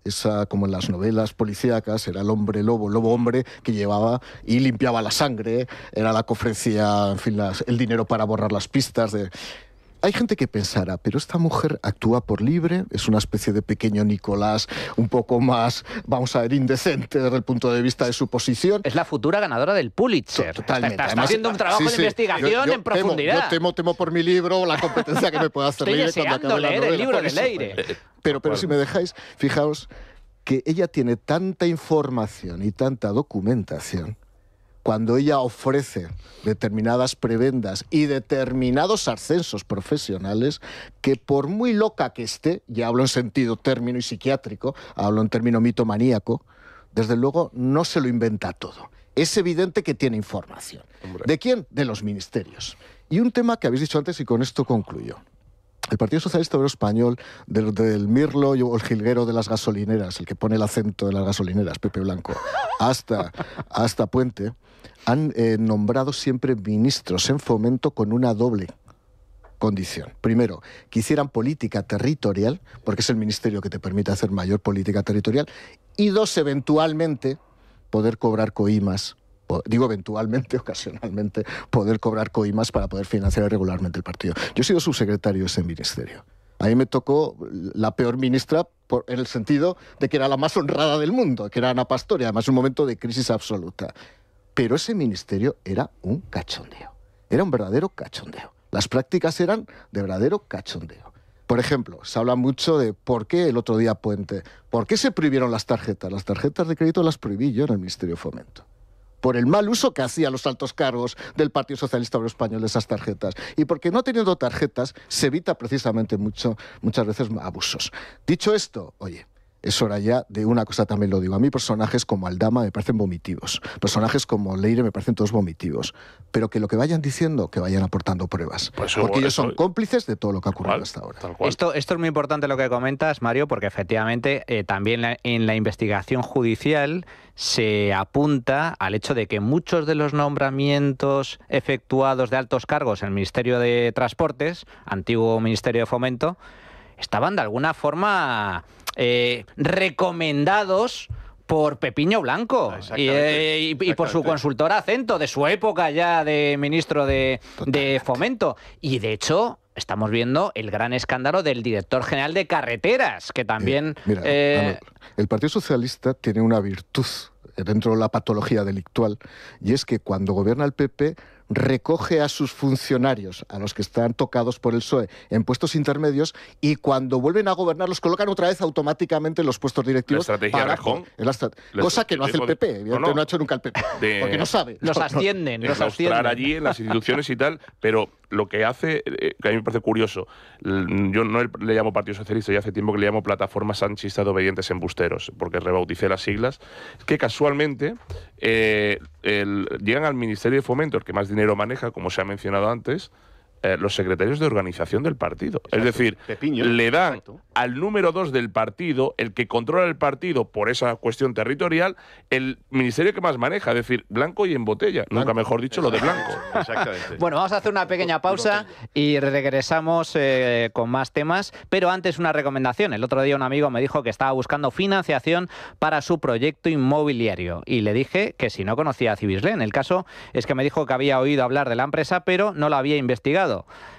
Esa, como en las novelas policíacas, era el hombre lobo, lobo hombre, que llevaba y limpiaba la sangre, era la que ofrecía, en fin, el dinero para borrar las pistas. Hay gente que pensará, pero esta mujer actúa por libre, es una especie de pequeño Nicolás, un poco más, vamos a ver, indecente desde el punto de vista de su posición. Es la futura ganadora del Pulitzer. Totalmente. Está haciendo un trabajo de investigación en profundidad. Yo temo por mi libro, la competencia que me pueda hacer Estoy Leire cuando acabe la leer novela. el libro de Leire. Pero si me dejáis, fijaos que ella tiene tanta información y tanta documentación cuando ella ofrece determinadas prebendas y determinados ascensos profesionales, que por muy loca que esté, ya hablo en sentido término y psiquiátrico, hablo en término mitomaníaco, desde luego no se lo inventa todo. Es evidente que tiene información. Hombre. ¿De quién? De los ministerios. Y un tema que habéis dicho antes y con esto concluyo. El Partido Socialista Obrero Español, del Mirlo o el jilguero de las gasolineras, el que pone el acento en las gasolineras, Pepe Blanco, hasta Puente, han nombrado siempre ministros en Fomento con una doble condición. Primero, que hicieran política territorial, porque es el ministerio que te permite hacer mayor política territorial, y dos, eventualmente, poder cobrar coimas. Digo eventualmente, ocasionalmente, poder cobrar coimas para poder financiar regularmente el partido. Yo he sido subsecretario de ese ministerio. A mí me tocó la peor ministra en el sentido de que era la más honrada del mundo, que era Ana Pastor, y además un momento de crisis absoluta. Pero ese ministerio era un cachondeo. Era un verdadero cachondeo. Las prácticas eran de verdadero cachondeo. Por ejemplo, se habla mucho de por qué el otro día Puente, por qué se prohibieron las tarjetas. Las tarjetas de crédito las prohibí yo en el Ministerio de Fomento, por el mal uso que hacían los altos cargos del Partido Socialista Obrero Español de esas tarjetas. Y porque no teniendo tarjetas se evita precisamente muchas veces abusos. Dicho esto, oye, es hora ya de una cosa, también lo digo. A mí personajes como Aldama me parecen vomitivos. Personajes como Leire me parecen todos vomitivos. Pero que lo que vayan diciendo, que vayan aportando pruebas. Pues porque ellos son cómplices de todo lo que ha ocurrido hasta ahora. Esto es muy importante lo que comentas, Mario, porque efectivamente también en la investigación judicial se apunta al hecho de que muchos de los nombramientos efectuados de altos cargos en el Ministerio de Transportes, antiguo Ministerio de Fomento, estaban de alguna forma recomendados por Pepiño Blanco y por su consultor Acento, de su época ya de ministro de Fomento. Y de hecho, estamos viendo el gran escándalo del director general de Carreteras, que también... Mira, el Partido Socialista tiene una virtud dentro de la patología delictual, y es que cuando gobierna el PP recoge a sus funcionarios, a los que están tocados por el PSOE, en puestos intermedios, y cuando vuelven a gobernar los colocan otra vez automáticamente en los puestos directivos. La estrategia Rejón. Cosa que no hace el PP, evidentemente no ha hecho nunca el PP, porque no sabe. Los ascienden, los ascienden. Allí en las instituciones y tal, pero lo que hace, que a mí me parece curioso, yo no le llamo Partido Socialista, ya hace tiempo que le llamo Plataforma Sanchista de Obedientes Embusteros, porque rebauticé las siglas, es que casualmente llegan al Ministerio de Fomento, el que más dinero maneja, como se ha mencionado antes, los secretarios de organización del partido. Exacto. Es decir, Pepiño, le dan exacto, al número 2 del partido, el que controla el partido por esa cuestión territorial, el ministerio que más maneja, es decir, blanco y en botella. Blanco. Nunca mejor dicho lo de blanco. Exactamente. Bueno, vamos a hacer una pequeña pausa y regresamos con más temas, pero antes una recomendación. El otro día un amigo me dijo que estaba buscando financiación para su proyecto inmobiliario y le dije que si no conocía a Cibislen. El caso es que me dijo que había oído hablar de la empresa, pero no la había investigado.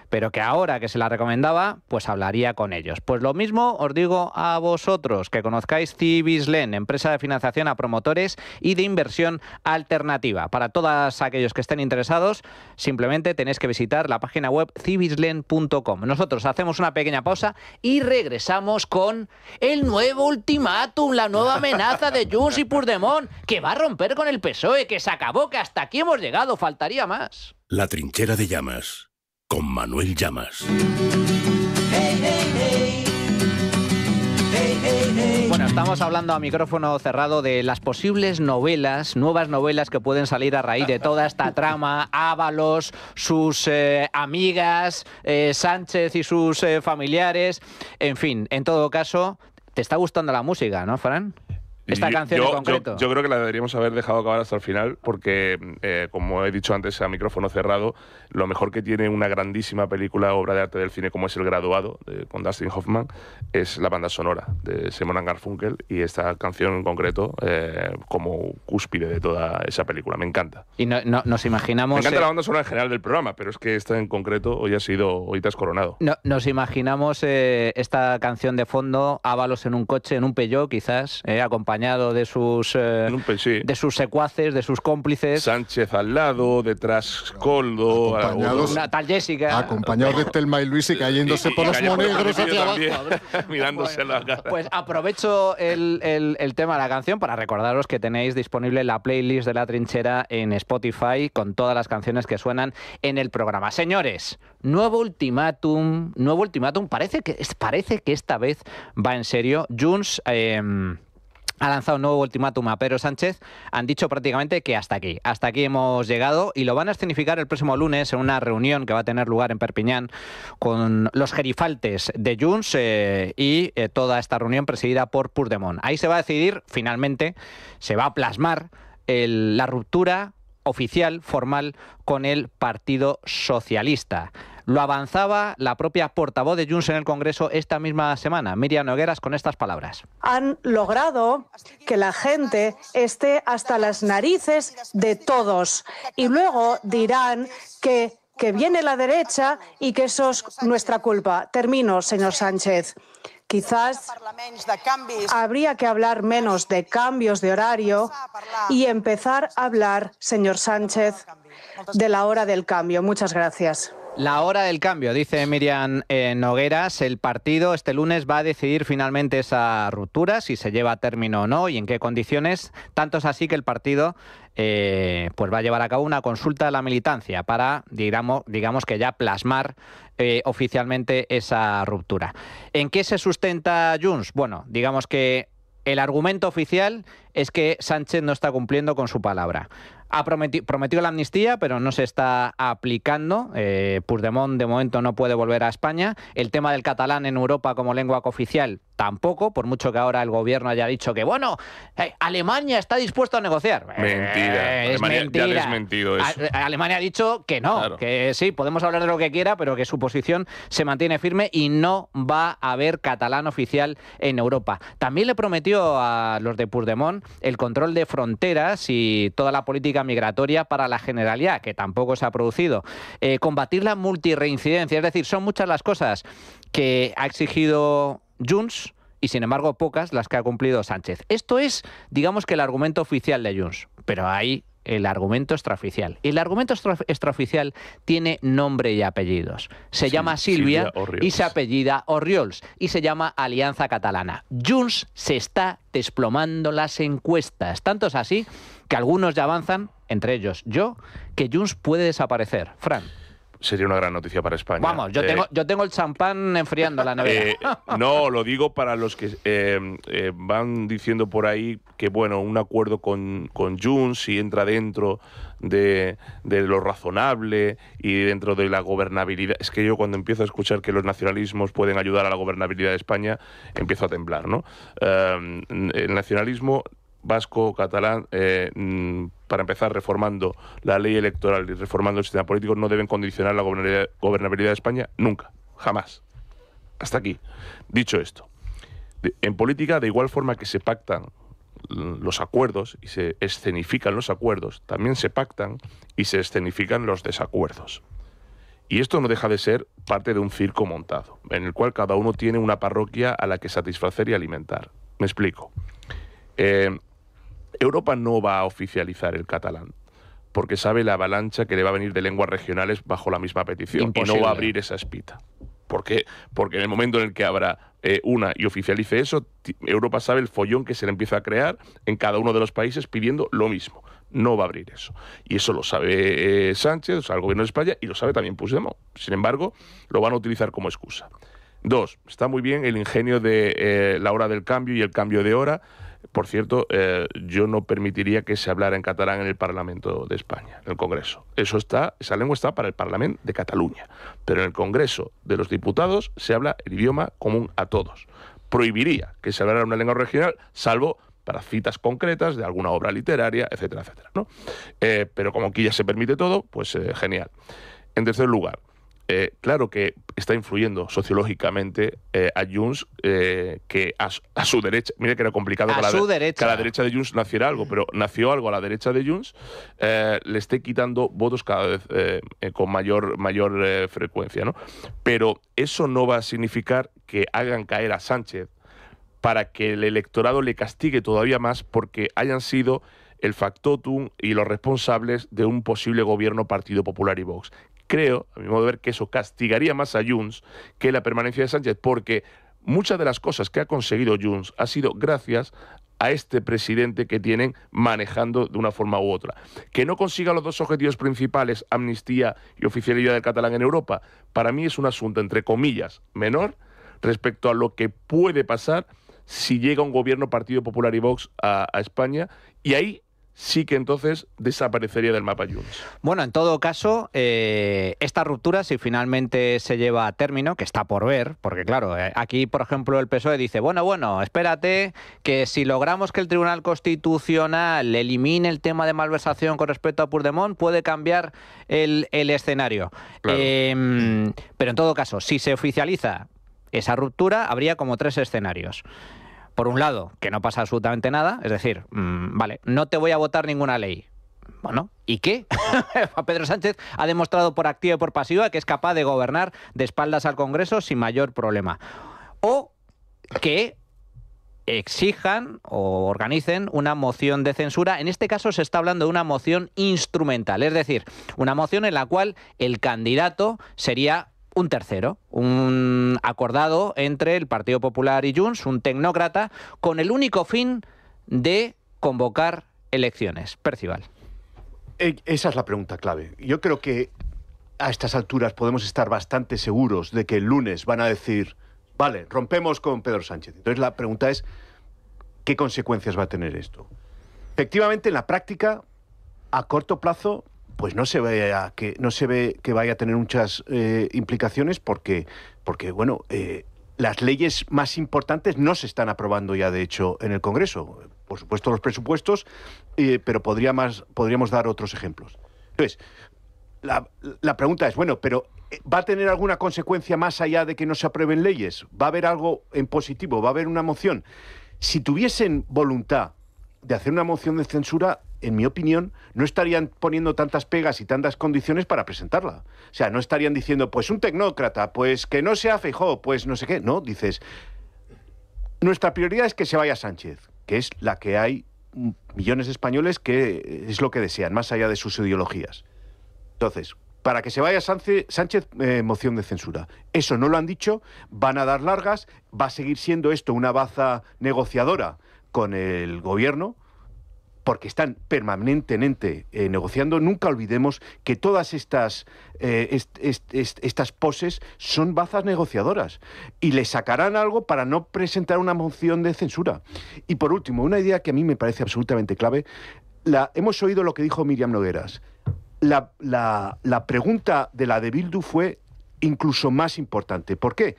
Pero que ahora que se la recomendaba, pues hablaría con ellos. Pues lo mismo os digo a vosotros, que conozcáis Cibislen, empresa de financiación a promotores y de inversión alternativa. Para todos aquellos que estén interesados, simplemente tenéis que visitar la página web cibislen.com. Nosotros hacemos una pequeña pausa y regresamos con el nuevo ultimátum, la nueva amenaza de Junts y Puigdemont, que va a romper con el PSOE, que se acabó, que hasta aquí hemos llegado, faltaría más. La trinchera de Llamas, con Manuel Llamas. Bueno, estamos hablando a micrófono cerrado de las posibles novelas, nuevas novelas que pueden salir a raíz de toda esta trama. Ábalos, sus amigas, Sánchez y sus familiares. En fin, en todo caso, ¿te está gustando la música, no, Fran? Esta canción en concreto. Yo creo que la deberíamos haber dejado acabar hasta el final porque, como he dicho antes a micrófono cerrado, lo mejor que tiene una grandísima película, obra de arte del cine como es El Graduado, con Dustin Hoffman, es la banda sonora de Simon & Garfunkel, y esta canción en concreto como cúspide de toda esa película. Me encanta. Y nos imaginamos... Me encanta la banda sonora en general del programa, pero es que esta en concreto hoy te has coronado. Nos imaginamos esta canción de fondo, Ábalos en un coche, en un Peugeot quizás, acompañado acompañado de sus secuaces, de sus cómplices. Sánchez al lado, detrás Coldo, una tal Jessica. Acompañados de Telma y Luis y cayéndose por los monegros hacia abajo. Mirándose la cara. Pues aprovecho el tema de la canción para recordaros que tenéis disponible la playlist de La Trinchera en Spotify con todas las canciones que suenan en el programa. Señores, nuevo ultimátum. Parece que esta vez va en serio. Junts ha lanzado un nuevo ultimátum a Pedro Sánchez. Han dicho prácticamente que hasta aquí hemos llegado, y lo van a escenificar el próximo lunes en una reunión que va a tener lugar en Perpiñán con los gerifaltes de Junts y toda esta reunión presidida por Puigdemont. Ahí se va a decidir, finalmente, se va a plasmar la ruptura oficial, formal, con el Partido Socialista. Lo avanzaba la propia portavoz de Junts en el Congreso esta misma semana, Míriam Nogueras, con estas palabras. Han logrado que la gente esté hasta las narices de todos, y luego dirán que viene la derecha y que eso es nuestra culpa. Termino, señor Sánchez. Quizás habría que hablar menos de cambios de horario y empezar a hablar, señor Sánchez, de la hora del cambio. Muchas gracias. La hora del cambio, dice Míriam Nogueras. El partido este lunes va a decidir finalmente esa ruptura, si se lleva a término o no y en qué condiciones. Tanto es así que el partido pues va a llevar a cabo una consulta a la militancia para, digamos que ya plasmar oficialmente esa ruptura. ¿En qué se sustenta Junts? Bueno, digamos que el argumento oficial es que Sánchez no está cumpliendo con su palabra. Ha prometido la amnistía, pero no se está aplicando. Puigdemont, de momento, no puede volver a España. El tema del catalán en Europa como lengua cooficial tampoco, por mucho que ahora el gobierno haya dicho que, bueno, Alemania está dispuesto a negociar. Mentira. Es Alemania mentira. ya ha desmentido eso. Alemania ha dicho que no, claro, que sí, podemos hablar de lo que quiera, pero que su posición se mantiene firme y no va a haber catalán oficial en Europa. También le prometió a los de Puigdemont el control de fronteras y toda la política migratoria para la Generalidad, que tampoco se ha producido. Combatir la multirreincidencia, es decir, son muchas las cosas que ha exigido Junts y, sin embargo, pocas las que ha cumplido Sánchez. Esto es, digamos, que el argumento oficial de Junts, pero hay el argumento extraoficial. Y el argumento extraoficial tiene nombre y apellidos. Se llama Silvia y se apellida Orriols y se llama Alianza Catalana. Junts se está desplomando las encuestas. Tanto es así que algunos ya avanzan, entre ellos yo, que Junts puede desaparecer. Fran. Sería una gran noticia para España. Vamos, yo tengo el champán enfriando la nevera. No, lo digo para los que van diciendo por ahí que, bueno, un acuerdo con Junts, si entra dentro de lo razonable y dentro de la gobernabilidad. Es que yo, cuando empiezo a escuchar que los nacionalismos pueden ayudar a la gobernabilidad de España, empiezo a temblar, ¿no? El nacionalismo vasco, catalán, para empezar, reformando la ley electoral y reformando el sistema político, no deben condicionar la gobernabilidad de España nunca, jamás. Hasta aquí. Dicho esto, en política, de igual forma que se pactan los acuerdos y se escenifican los acuerdos, también se pactan y se escenifican los desacuerdos. Y esto no deja de ser parte de un circo montado, en el cual cada uno tiene una parroquia a la que satisfacer y alimentar. Me explico. Europa no va a oficializar el catalán, porque sabe la avalancha que le va a venir de lenguas regionales bajo la misma petición. Imposible. Y no va a abrir esa espita. ¿Por qué? Porque en el momento en el que habrá una y oficialice eso, Europa sabe el follón que se le empieza a crear en cada uno de los países pidiendo lo mismo. No va a abrir eso. Y eso lo sabe Sánchez, o sea, el gobierno de España, y lo sabe también Puigdemont. Sin embargo, lo van a utilizar como excusa. 2, está muy bien el ingenio de la hora del cambio y el cambio de hora. Por cierto, yo no permitiría que se hablara en catalán en el Parlamento de España, en el Congreso. Esa lengua está para el Parlamento de Cataluña. Pero en el Congreso de los Diputados se habla el idioma común a todos. Prohibiría que se hablara una lengua regional, salvo para citas concretas de alguna obra literaria, etcétera, etcétera, ¿no? Pero como aquí ya se permite todo, pues genial. En tercer lugar, claro que está influyendo sociológicamente a Junts, que a su derecha, mira que era complicado que a la derecha de Junts naciera algo, pero nació algo a la derecha de Junts, le esté quitando votos cada vez con mayor frecuencia, ¿no? Pero eso no va a significar que hagan caer a Sánchez para que el electorado le castigue todavía más porque hayan sido el factotum y los responsables de un posible gobierno Partido Popular y Vox. Creo, a mi modo de ver, que eso castigaría más a Junts que la permanencia de Sánchez, porque muchas de las cosas que ha conseguido Junts ha sido gracias a este presidente que tienen manejando de una forma u otra. Que no consiga los dos objetivos principales, amnistía y oficialidad del catalán en Europa, para mí es un asunto, entre comillas, menor respecto a lo que puede pasar si llega un gobierno Partido Popular y Vox a España, y ahí sí que entonces desaparecería del mapa Junts. Bueno, en todo caso, esta ruptura, si finalmente se lleva a término, que está por ver, porque claro, aquí, por ejemplo, el PSOE dice, bueno, espérate, que si logramos que el Tribunal Constitucional elimine el tema de malversación con respecto a Puigdemont, puede cambiar el escenario. Claro. Pero en todo caso, si se oficializa esa ruptura, habría como 3 escenarios. Por un lado, que no pasa absolutamente nada, es decir, vale, no te voy a votar ninguna ley. Bueno, ¿y qué? Pedro Sánchez ha demostrado por activa y por pasiva que es capaz de gobernar de espaldas al Congreso sin mayor problema. O que exijan o organicen una moción de censura. En este caso se está hablando de una moción instrumental, es decir, una moción en la cual el candidato sería un tercero, un acordado entre el Partido Popular y Junts, un tecnócrata, con el único fin de convocar elecciones. Percival. Esa es la pregunta clave. Yo creo que a estas alturas podemos estar bastante seguros de que el lunes van a decir, vale, rompemos con Pedro Sánchez. Entonces la pregunta es, ¿qué consecuencias va a tener esto? Efectivamente, en la práctica, a corto plazo, pues no se ve que vaya a tener muchas implicaciones porque bueno, las leyes más importantes no se están aprobando ya, de hecho, en el Congreso. Por supuesto, los presupuestos, pero podríamos dar otros ejemplos. Entonces, la pregunta es, bueno, pero ¿va a tener alguna consecuencia más allá de que no se aprueben leyes? ¿Va a haber algo en positivo? ¿Va a haber una moción? Si tuviesen voluntad de hacer una moción de censura, en mi opinión, no estarían poniendo tantas pegas y tantas condiciones para presentarla. O sea, no estarían diciendo, pues un tecnócrata, pues que no sea Feijóo, pues no sé qué. No, dices, nuestra prioridad es que se vaya Sánchez, que es la que hay millones de españoles que es lo que desean, más allá de sus ideologías. Entonces, para que se vaya Sánchez, moción de censura. Eso no lo han dicho, van a dar largas, va a seguir siendo esto una baza negociadora con el gobierno, porque están permanentemente negociando. Nunca olvidemos que todas estas poses son bazas negociadoras y le sacarán algo para no presentar una moción de censura. Y por último, una idea que a mí me parece absolutamente clave, hemos oído lo que dijo Míriam Nogueras. La pregunta de la de Bildu fue incluso más importante. ¿Por qué?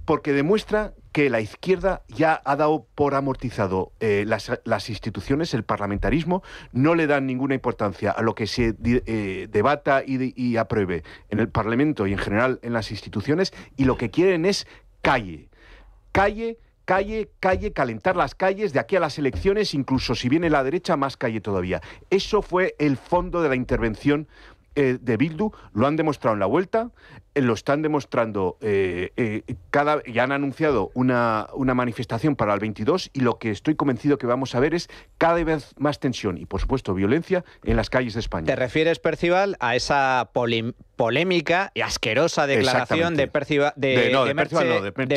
Porque demuestra que la izquierda ya ha dado por amortizado las instituciones, el parlamentarismo, no le dan ninguna importancia a lo que se debata y apruebe en el Parlamento y en general en las instituciones, y lo que quieren es calle, calentar las calles de aquí a las elecciones, incluso si viene la derecha, más calle todavía. Eso fue el fondo de la intervención de Bildu, lo han demostrado en la vuelta, lo están demostrando, ya han anunciado una manifestación para el 22, y lo que estoy convencido que vamos a ver es cada vez más tensión y, por supuesto, violencia en las calles de España. ¿Te refieres, Percival, a esa polémica y asquerosa declaración de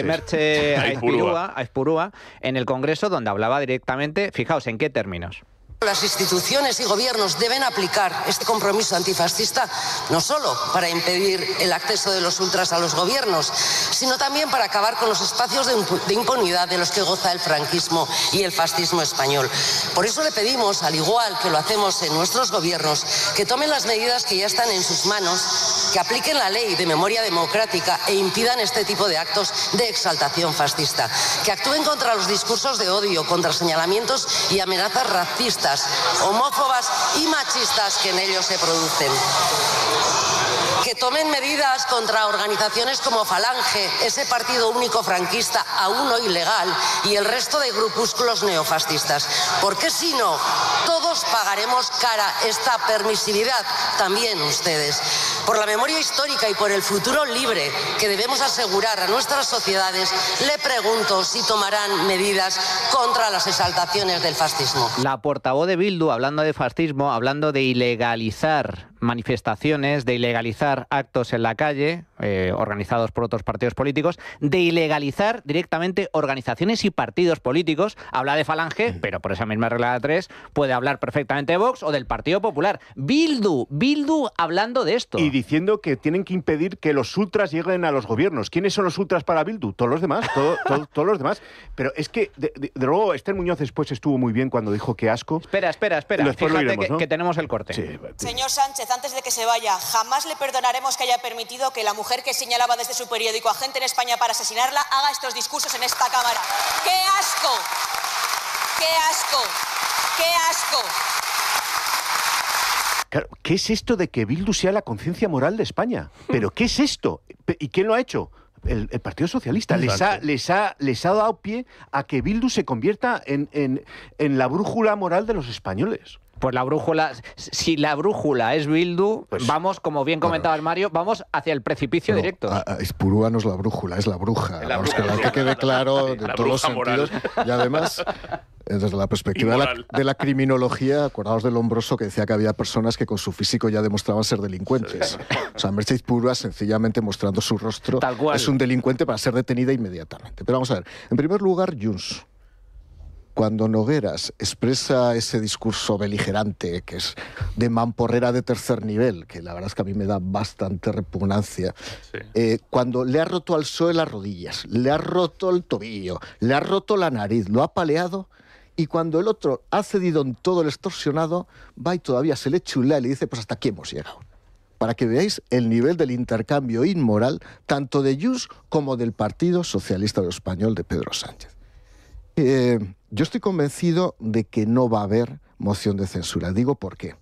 Merche Aizpurúa en el Congreso, donde hablaba directamente, fijaos en qué términos? Las instituciones y gobiernos deben aplicar este compromiso antifascista no solo para impedir el acceso de los ultras a los gobiernos, sino también para acabar con los espacios de impunidad de los que goza el franquismo y el fascismo español. Por eso le pedimos, al igual que lo hacemos en nuestros gobiernos, que tomen las medidas que ya están en sus manos, que apliquen la ley de memoria democrática e impidan este tipo de actos de exaltación fascista, que actúen contra los discursos de odio, contra señalamientos y amenazas racistas, homófobas y machistas que en ellos se producen. Que tomen medidas contra organizaciones como Falange, ese partido único franquista aún hoy ilegal, y el resto de grupúsculos neofascistas. Porque si no, todos pagaremos cara esta permisividad, también ustedes. por la memoria histórica y por el futuro libre que debemos asegurar a nuestras sociedades, le pregunto si tomarán medidas contra las exaltaciones del fascismo. La portavoz de Bildu, hablando de fascismo, hablando de ilegalizar manifestaciones, de ilegalizar actos en la calle, organizados por otros partidos políticos, de ilegalizar directamente organizaciones y partidos políticos. Habla de Falange, pero por esa misma regla de 3 puede hablar perfectamente de Vox o del Partido Popular. Bildu hablando de esto. Y diciendo que tienen que impedir que los ultras lleguen a los gobiernos. ¿Quiénes son los ultras para Bildu? Todos los demás, todos los demás. Pero es que, de luego, Esther Muñoz después estuvo muy bien cuando dijo que asco. Espera. Fíjate iremos, ¿no? que tenemos el corte. Sí. Señor Sánchez, antes de que se vaya, jamás le perdonaremos que haya permitido que la mujer que señalaba desde su periódico a gente en España para asesinarla haga estos discursos en esta Cámara. ¡Qué asco! ¡Qué asco! ¡Qué asco! Claro, ¿qué es esto de que Bildu sea la conciencia moral de España? ¿Pero qué es esto? ¿Y quién lo ha hecho? El Partido Socialista. Les ha dado pie a que Bildu se convierta en la brújula moral de los españoles. Pues la brújula, si la brújula es Bildu, pues, vamos, como bien comentaba el Mario, vamos hacia el precipicio directo. Izpurúa no es la brújula, es la bruja. Que quede claro de todos los sentidos. Y además, desde la perspectiva de la criminología, acordaos de Lombroso, que decía que había personas que con su físico ya demostraban ser delincuentes. Sí. O sea, Merche Izpurúa, sencillamente mostrando su rostro, es un delincuente para ser detenida inmediatamente. Pero vamos a ver, en primer lugar, Junts. Cuando Nogueras expresa ese discurso beligerante, que es de mamporrera de tercer nivel, que la verdad es que a mí me da bastante repugnancia, cuando le ha roto al PSOE las rodillas, le ha roto el tobillo, le ha roto la nariz, lo ha paleado, y cuando el otro ha cedido en todo el extorsionado, va y todavía se le chulea y le dice, pues hasta aquí hemos llegado. Para que veáis el nivel del intercambio inmoral, tanto de Junts como del Partido Socialista Español de Pedro Sánchez. Yo estoy convencido de que no va a haber moción de censura. Digo por qué.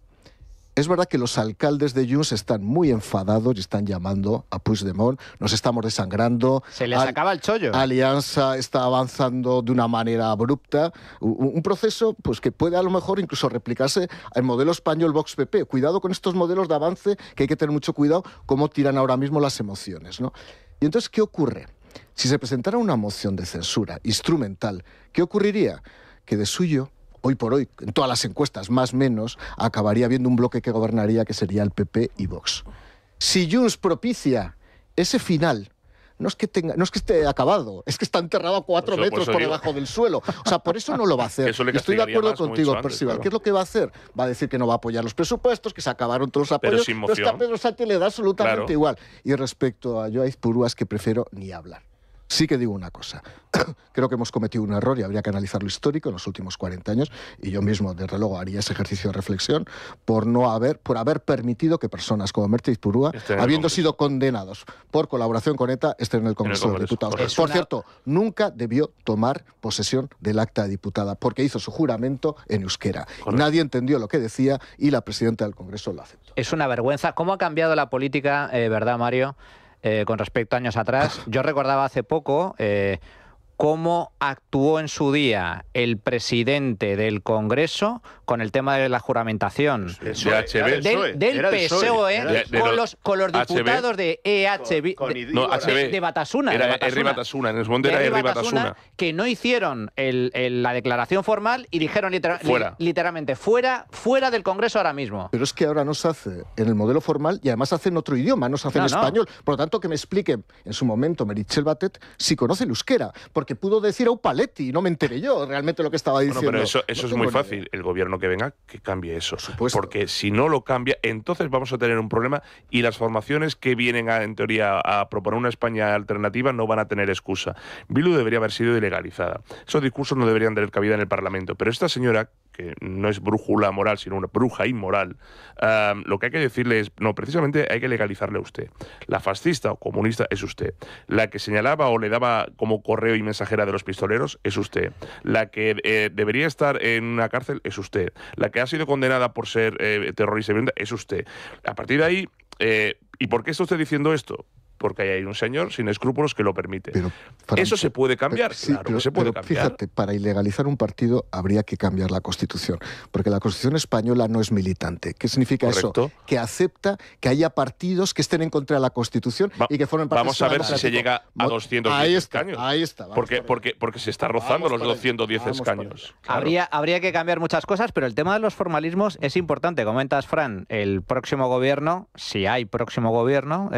Es verdad que los alcaldes de Junts están muy enfadados y están llamando a Puigdemont. Nos estamos desangrando. Se les acaba el chollo. Alianza está avanzando de una manera abrupta. Un proceso pues, que puede a lo mejor incluso replicarse al modelo español Vox-PP. Cuidado con estos modelos de avance, que hay que tener mucho cuidado cómo tiran ahora mismo las emociones, ¿no? Y entonces, ¿qué ocurre? Si se presentara una moción de censura instrumental, ¿qué ocurriría? Que de suyo, hoy por hoy, en todas las encuestas, más o menos, acabaría habiendo un bloque que gobernaría, que sería el PP y Vox. Si Junts propicia ese final, no es que esté acabado, es que está enterrado a 4 metros por debajo del suelo. O sea, por eso no lo va a hacer. Estoy de acuerdo contigo, Percival. Claro. ¿Qué es lo que va a hacer? Va a decir que no va a apoyar los presupuestos, que se acabaron todos los apoyos, pero es que a Pedro Sánchez le da absolutamente igual. Y respecto a Joa Izpurúa, es que prefiero ni hablar. Sí que digo una cosa, creo que hemos cometido un error y habría que analizar lo histórico en los últimos 40 años, y yo mismo, desde luego, haría ese ejercicio de reflexión por haber permitido que personas como Merche Izpurúa, habiendo sido condenados por colaboración con ETA, estén en el Congreso de los Diputados. Por cierto, nunca debió tomar posesión del acta de diputada, porque hizo su juramento en euskera. Nadie entendió lo que decía y la presidenta del Congreso lo aceptó. Es una vergüenza. ¿Cómo ha cambiado la política, verdad, Mario? Con respecto a años atrás, yo recordaba hace poco cómo actuó en su día el presidente del Congreso con el tema de la juramentación del PSOE, con los diputados de de Batasuna. Era Herri Batasuna, en el momento era Herri Batasuna. Que no hicieron la declaración formal y dijeron literalmente fuera del Congreso ahora mismo. Pero es que ahora no se hace en el modelo formal y además hace en otro idioma, no se hace en español. Por lo tanto, que me explique en su momento Meritxell Batet si conoce el euskera, porque pudo decir a Paletti y no me enteré yo realmente lo que estaba diciendo. Bueno, pero eso es muy fácil. El gobierno que venga, que cambie eso. Porque si no lo cambia, entonces vamos a tener un problema y las formaciones que vienen en teoría a proponer una España alternativa no van a tener excusa. Bildu debería haber sido ilegalizada. Esos discursos no deberían tener cabida en el Parlamento. Pero esta señora, que no es brújula moral, sino una bruja inmoral, lo que hay que decirle es, no, precisamente hay que legalizarle a usted. La fascista o comunista es usted. La que señalaba o le daba como correo y mensajera de los pistoleros es usted. La que debería estar en una cárcel es usted. La que ha sido condenada por ser terrorista y violenta es usted. A partir de ahí, ¿y por qué está usted diciendo esto? porque hay un señor sin escrúpulos que lo permite. Pero, ¿Eso se puede cambiar? Sí, claro que se puede cambiar. Fíjate, para ilegalizar un partido habría que cambiar la Constitución, porque la Constitución española no es militante. ¿Qué significa eso? Que acepta que haya partidos que estén en contra de la Constitución y que formen parte Vamos a ver si se llega a 210 escaños. Ahí está. Porque se está rozando los 210 escaños. Claro. Habría que cambiar muchas cosas, pero el tema de los formalismos es importante. Comentas, Fran, el próximo gobierno, si hay próximo gobierno,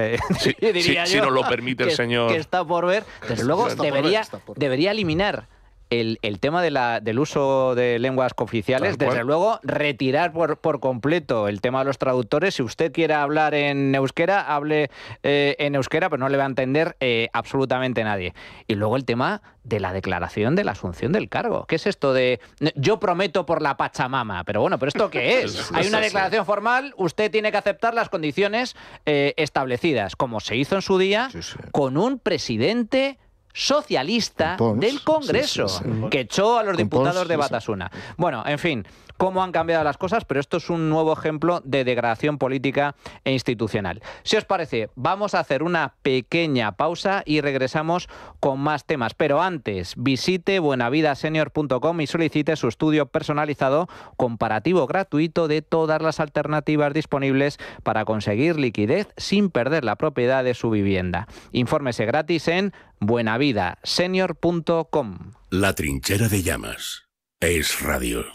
diría yo, si nos lo permite el señor. Que está por ver, desde luego debería eliminar el tema del uso de lenguas cooficiales, desde luego retirar por completo el tema de los traductores. Si usted quiere hablar en euskera, hable en euskera, pero no le va a entender absolutamente nadie. Y luego el tema de la declaración de la asunción del cargo. ¿Qué es esto de yo prometo por la Pachamama? Pero bueno, ¿pero esto qué es? Hay una declaración formal, usted tiene que aceptar las condiciones establecidas, como se hizo en su día con un presidente socialista del Congreso, que echó a los diputados de Batasuna. Bueno, en fin, cómo han cambiado las cosas, pero esto es un nuevo ejemplo de degradación política e institucional. Si os parece, vamos a hacer una pequeña pausa y regresamos con más temas. Pero antes, visite buenavidasenior.com y solicite su estudio personalizado comparativo gratuito de todas las alternativas disponibles para conseguir liquidez sin perder la propiedad de su vivienda. Infórmese gratis en buenavidasenior.com. La trinchera de llamas es radio.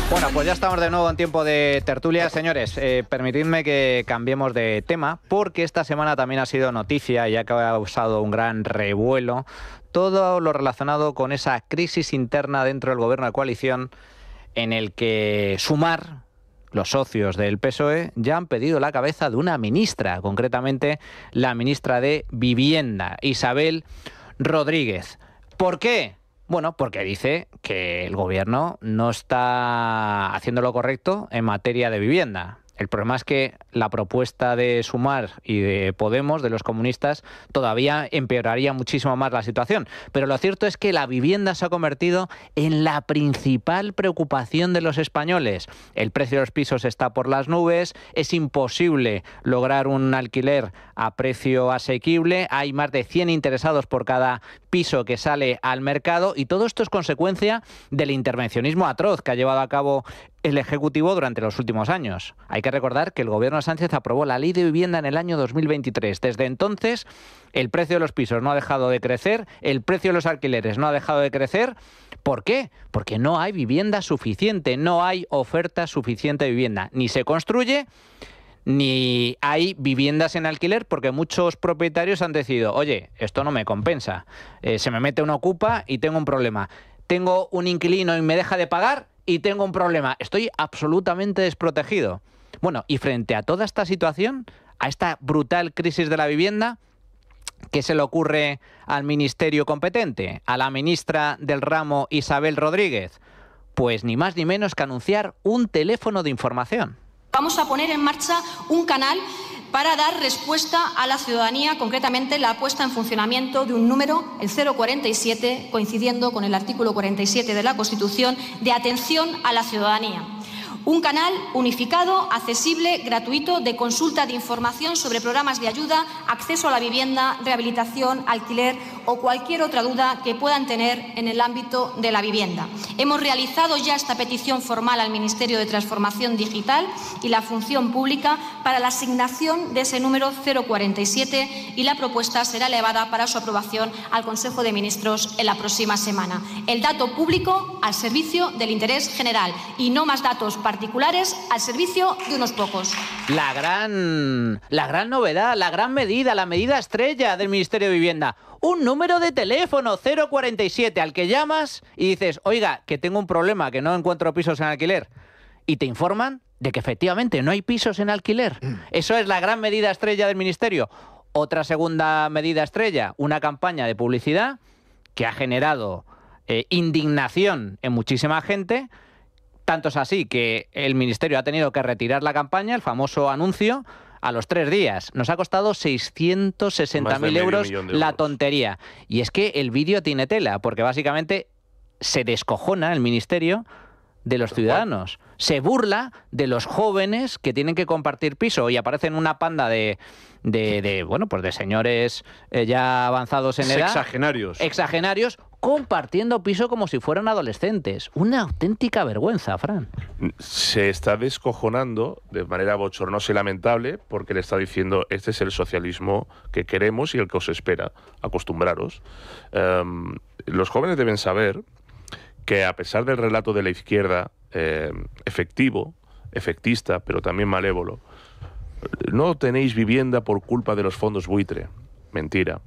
Bueno, pues ya estamos de nuevo en tiempo de tertulia. Señores, permitidme que cambiemos de tema, porque esta semana también ha sido noticia y ha causado un gran revuelo todo lo relacionado con esa crisis interna dentro del gobierno de coalición, en el que Sumar, los socios del PSOE, ya han pedido la cabeza de una ministra, concretamente la ministra de Vivienda, Isabel Rodríguez. ¿Por qué? Bueno, porque dice que el gobierno no está haciendo lo correcto en materia de vivienda. El problema es que la propuesta de Sumar y de Podemos, de los comunistas, todavía empeoraría muchísimo más la situación. Pero lo cierto es que la vivienda se ha convertido en la principal preocupación de los españoles. El precio de los pisos está por las nubes, es imposible lograr un alquiler a precio asequible, hay más de 100 interesados por cada piso que sale al mercado, y todo esto es consecuencia del intervencionismo atroz que ha llevado a cabo el Ejecutivo durante los últimos años. Hay que recordar que el gobierno Sánchez aprobó la Ley de Vivienda en el año 2023. Desde entonces, el precio de los pisos no ha dejado de crecer, el precio de los alquileres no ha dejado de crecer. ¿Por qué? Porque no hay vivienda suficiente, no hay oferta suficiente de vivienda. Ni se construye, ni hay viviendas en alquiler, porque muchos propietarios han decidido, oye, esto no me compensa, se me mete una ocupa y tengo un problema. Tengo un inquilino y me deja de pagar y tengo un problema. Estoy absolutamente desprotegido. Bueno, y frente a toda esta situación, a esta brutal crisis de la vivienda, ¿qué se le ocurre al ministerio competente, a la ministra del ramo Isabel Rodríguez? Pues ni más ni menos que anunciar un teléfono de información. Vamos a poner en marcha un canal para dar respuesta a la ciudadanía, concretamente la puesta en funcionamiento de un número, el 047, coincidiendo con el artículo 47 de la Constitución, de atención a la ciudadanía. Un canal unificado, accesible, gratuito, de consulta de información sobre programas de ayuda, acceso a la vivienda, rehabilitación, alquiler o cualquier otra duda que puedan tener en el ámbito de la vivienda. Hemos realizado ya esta petición formal al Ministerio de Transformación Digital y la Función Pública para la asignación de ese número 047 y la propuesta será elevada para su aprobación al Consejo de Ministros en la próxima semana. El dato público al servicio del interés general y no más datos particulares al servicio de unos pocos. La gran novedad, la gran medida, la medida estrella del Ministerio de Vivienda. Un número de teléfono 047 al que llamas y dices, oiga, que tengo un problema, que no encuentro pisos en alquiler. Y te informan de que efectivamente no hay pisos en alquiler. Eso es la gran medida estrella del Ministerio. Otra segunda medida estrella, una campaña de publicidad que ha generado indignación en muchísima gente. Tanto es así que el Ministerio ha tenido que retirar la campaña, el famoso anuncio, a los 3 días. Nos ha costado 660.000 euros la tontería. Y es que el vídeo tiene tela, porque básicamente se descojona el Ministerio de los ciudadanos. Se burla de los jóvenes que tienen que compartir piso y aparecen una panda de señores ya avanzados en edad. Exagenarios compartiendo piso como si fueran adolescentes. Una auténtica vergüenza, Fran. Se está descojonando de manera bochornosa y lamentable porque le está diciendo este es el socialismo que queremos y el que os espera. Acostumbraros. Los jóvenes deben saber que a pesar del relato de la izquierda efectista, pero también malévolo, no tenéis vivienda por culpa de los fondos buitre. Mentira.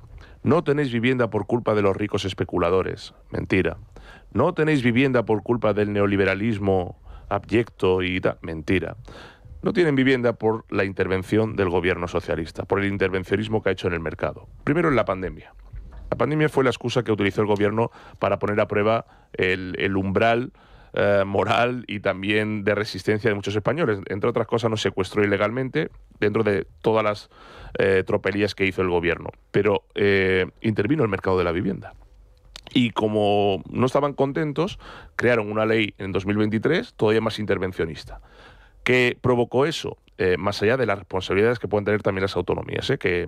No tenéis vivienda por culpa de los ricos especuladores. Mentira. No tenéis vivienda por culpa del neoliberalismo abyecto y tal. Mentira. No tienen vivienda por la intervención del gobierno socialista, por el intervencionismo que ha hecho en el mercado. Primero en la pandemia. La pandemia fue la excusa que utilizó el gobierno para poner a prueba el umbral moral y también de resistencia de muchos españoles. Entre otras cosas, nos secuestró ilegalmente dentro de todas las tropelías que hizo el gobierno. Pero intervino el mercado de la vivienda. Y como no estaban contentos, crearon una ley en 2023 todavía más intervencionista. ¿Qué provocó eso? Más allá de las responsabilidades que pueden tener también las autonomías, que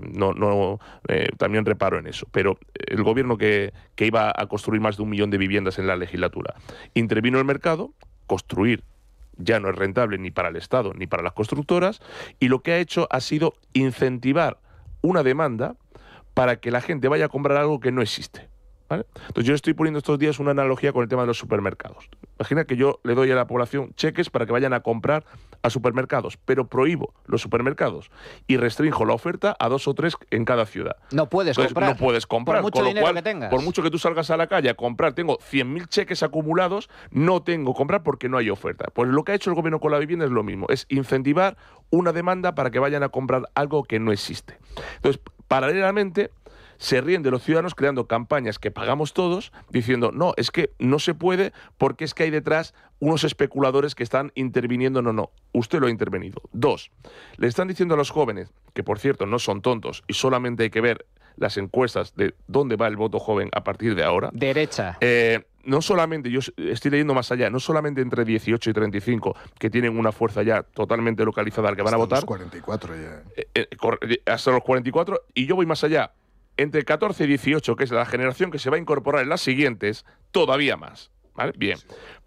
también reparo en eso. Pero el gobierno que iba a construir más de 1 millón de viviendas en la legislatura intervino el mercado, construir ya no es rentable ni para el Estado ni para las constructoras, y lo que ha hecho ha sido incentivar una demanda para que la gente vaya a comprar algo que no existe. ¿Vale? Entonces yo estoy poniendo estos días una analogía con el tema de los supermercados. Imagina que yo le doy a la población cheques para que vayan a comprar a supermercados, pero prohíbo los supermercados y restrinjo la oferta a 2 o 3 en cada ciudad. No puedes comprar. No puedes comprar. Por mucho dinero que tengas. Por mucho que tú salgas a la calle a comprar, tengo 100.000 cheques acumulados, no tengo que comprar porque no hay oferta. Pues lo que ha hecho el gobierno con la vivienda es lo mismo, es incentivar una demanda para que vayan a comprar algo que no existe. Entonces, paralelamente, se ríen de los ciudadanos creando campañas que pagamos todos, diciendo, no, es que no se puede porque es que hay detrás unos especuladores que están interviniendo. No, usted lo ha intervenido. 2, le están diciendo a los jóvenes, que por cierto no son tontos y solamente hay que ver las encuestas de dónde va el voto joven a partir de ahora. Derecha. No solamente, yo estoy leyendo más allá, no solamente entre 18 y 35, que tienen una fuerza ya totalmente localizada al que van a votar. Hasta los 44 ya. Hasta los 44, y yo voy más allá. Entre 14 y 18, que es la generación que se va a incorporar en las siguientes, todavía más. ¿Vale? Bien.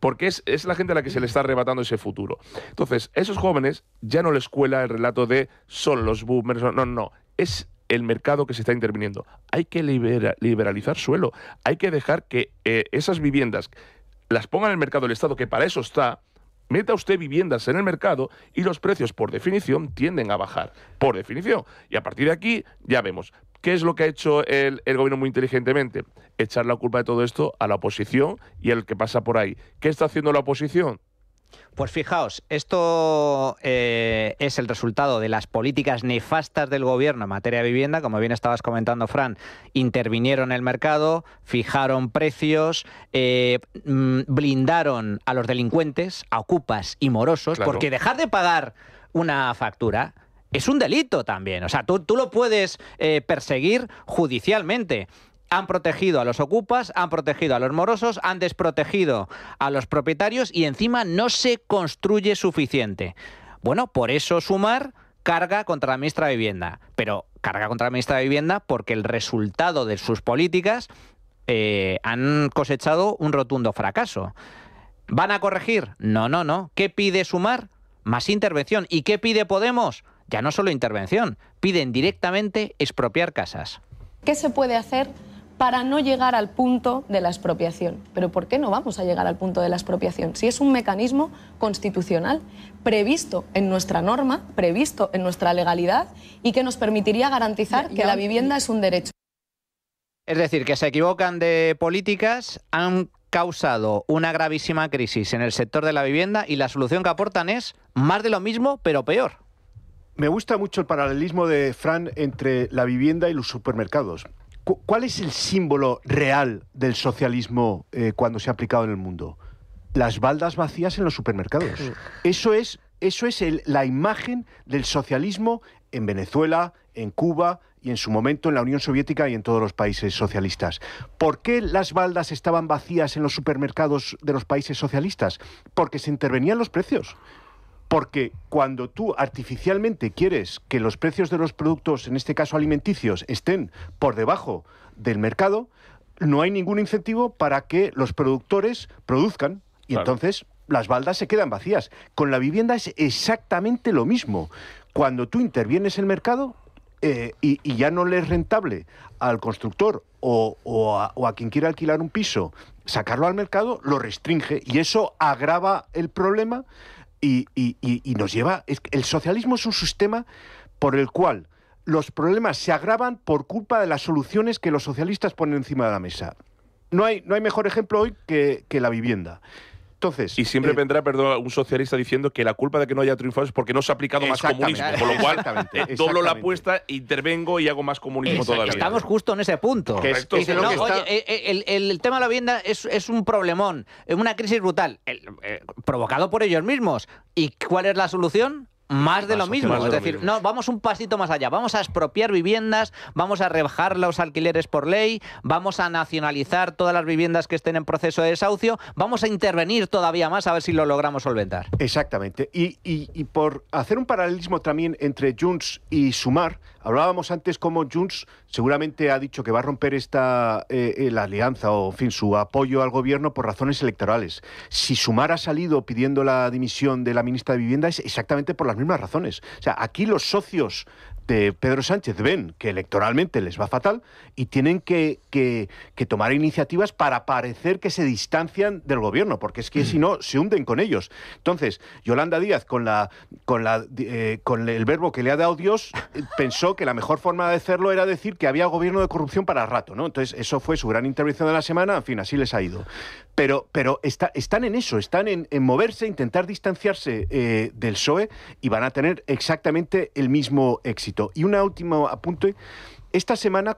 Porque es la gente a la que se le está arrebatando ese futuro. Entonces, esos jóvenes ya no les cuela el relato de son los boomers. No. Es el mercado que se está interviniendo. Hay que liberalizar suelo. Hay que dejar que esas viviendas las ponga en el mercado del Estado, que para eso está. Meta usted viviendas en el mercado y los precios, por definición, tienden a bajar. Por definición. Y a partir de aquí, ya vemos. ¿Qué es lo que ha hecho el gobierno muy inteligentemente? Echar la culpa de todo esto a la oposición y al que pasa por ahí. ¿Qué está haciendo la oposición? Pues fijaos, esto es el resultado de las políticas nefastas del gobierno en materia de vivienda. Como bien estabas comentando, Fran, intervinieron en el mercado, fijaron precios, blindaron a los delincuentes, a ocupas y morosos, claro. Porque dejar de pagar una factura es un delito también. O sea, tú lo puedes perseguir judicialmente. Han protegido a los ocupas, han protegido a los morosos, han desprotegido a los propietarios y encima no se construye suficiente. Bueno, por eso Sumar carga contra la ministra de Vivienda. Pero carga contra la ministra de Vivienda porque el resultado de sus políticas han cosechado un rotundo fracaso. ¿Van a corregir? No. ¿Qué pide Sumar? Más intervención. ¿Y qué pide Podemos? Ya no solo intervención, piden directamente expropiar casas. ¿Qué se puede hacer para no llegar al punto de la expropiación? ¿Pero por qué no vamos a llegar al punto de la expropiación? Si es un mecanismo constitucional previsto en nuestra norma, previsto en nuestra legalidad y que nos permitiría garantizar que la vivienda es un derecho. Es decir, que se equivocan de políticas, han causado una gravísima crisis en el sector de la vivienda y la solución que aportan es más de lo mismo, pero peor. Me gusta mucho el paralelismo de Fran entre la vivienda y los supermercados. ¿Cuál es el símbolo real del socialismo cuando se ha aplicado en el mundo? Las baldas vacías en los supermercados. Eso es Eso es la imagen del socialismo en Venezuela, en Cuba y en su momento en la Unión Soviética y en todos los países socialistas. ¿Por qué las baldas estaban vacías en los supermercados de los países socialistas? Porque se intervenían los precios. Porque cuando tú artificialmente quieres que los precios de los productos, en este caso alimenticios, estén por debajo del mercado, no hay ningún incentivo para que los productores produzcan. Y entonces las baldas se quedan vacías. Con la vivienda es exactamente lo mismo. Cuando tú intervienes el mercado y ya no le es rentable al constructor o a quien quiera alquilar un piso sacarlo al mercado, lo restringe y eso agrava el problema y nos lleva... El socialismo es un sistema por el cual los problemas se agravan por culpa de las soluciones que los socialistas ponen encima de la mesa. No hay mejor ejemplo hoy que la vivienda. Entonces, y siempre vendrá, perdón, un socialista diciendo que la culpa de que no haya triunfado es porque no se ha aplicado más comunismo. Con lo cual, doblo la apuesta, intervengo y hago más comunismo todavía. Estamos justo en ese punto. El tema de la vivienda es un problemón, una crisis brutal, provocado por ellos mismos. ¿Y cuál es la solución? Más de lo mismo. Es decir, no, vamos un pasito más allá. Vamos a expropiar viviendas, vamos a rebajar los alquileres por ley, vamos a nacionalizar todas las viviendas que estén en proceso de desahucio, vamos a intervenir todavía más a ver si lo logramos solventar. Exactamente. Y por hacer un paralelismo también entre Junts y Sumar, hablábamos antes cómo Junts seguramente ha dicho que va a romper la alianza o, en fin, su apoyo al gobierno por razones electorales. Si Sumar ha salido pidiendo la dimisión de la ministra de Vivienda es exactamente por las mismas razones. O sea, aquí los socios de Pedro Sánchez ven que electoralmente les va fatal y tienen que tomar iniciativas para parecer que se distancian del gobierno, porque es que si no, se hunden con ellos. Entonces, Yolanda Díaz, con el verbo que le ha dado Dios, pensó que la mejor forma de hacerlo era decir que había gobierno de corrupción para rato, ¿no? Entonces, eso fue su gran intervención de la semana, en fin, así les ha ido. Pero están en eso, están en moverse, intentar distanciarse del PSOE y van a tener exactamente el mismo éxito. Y un último apunte. Esta semana,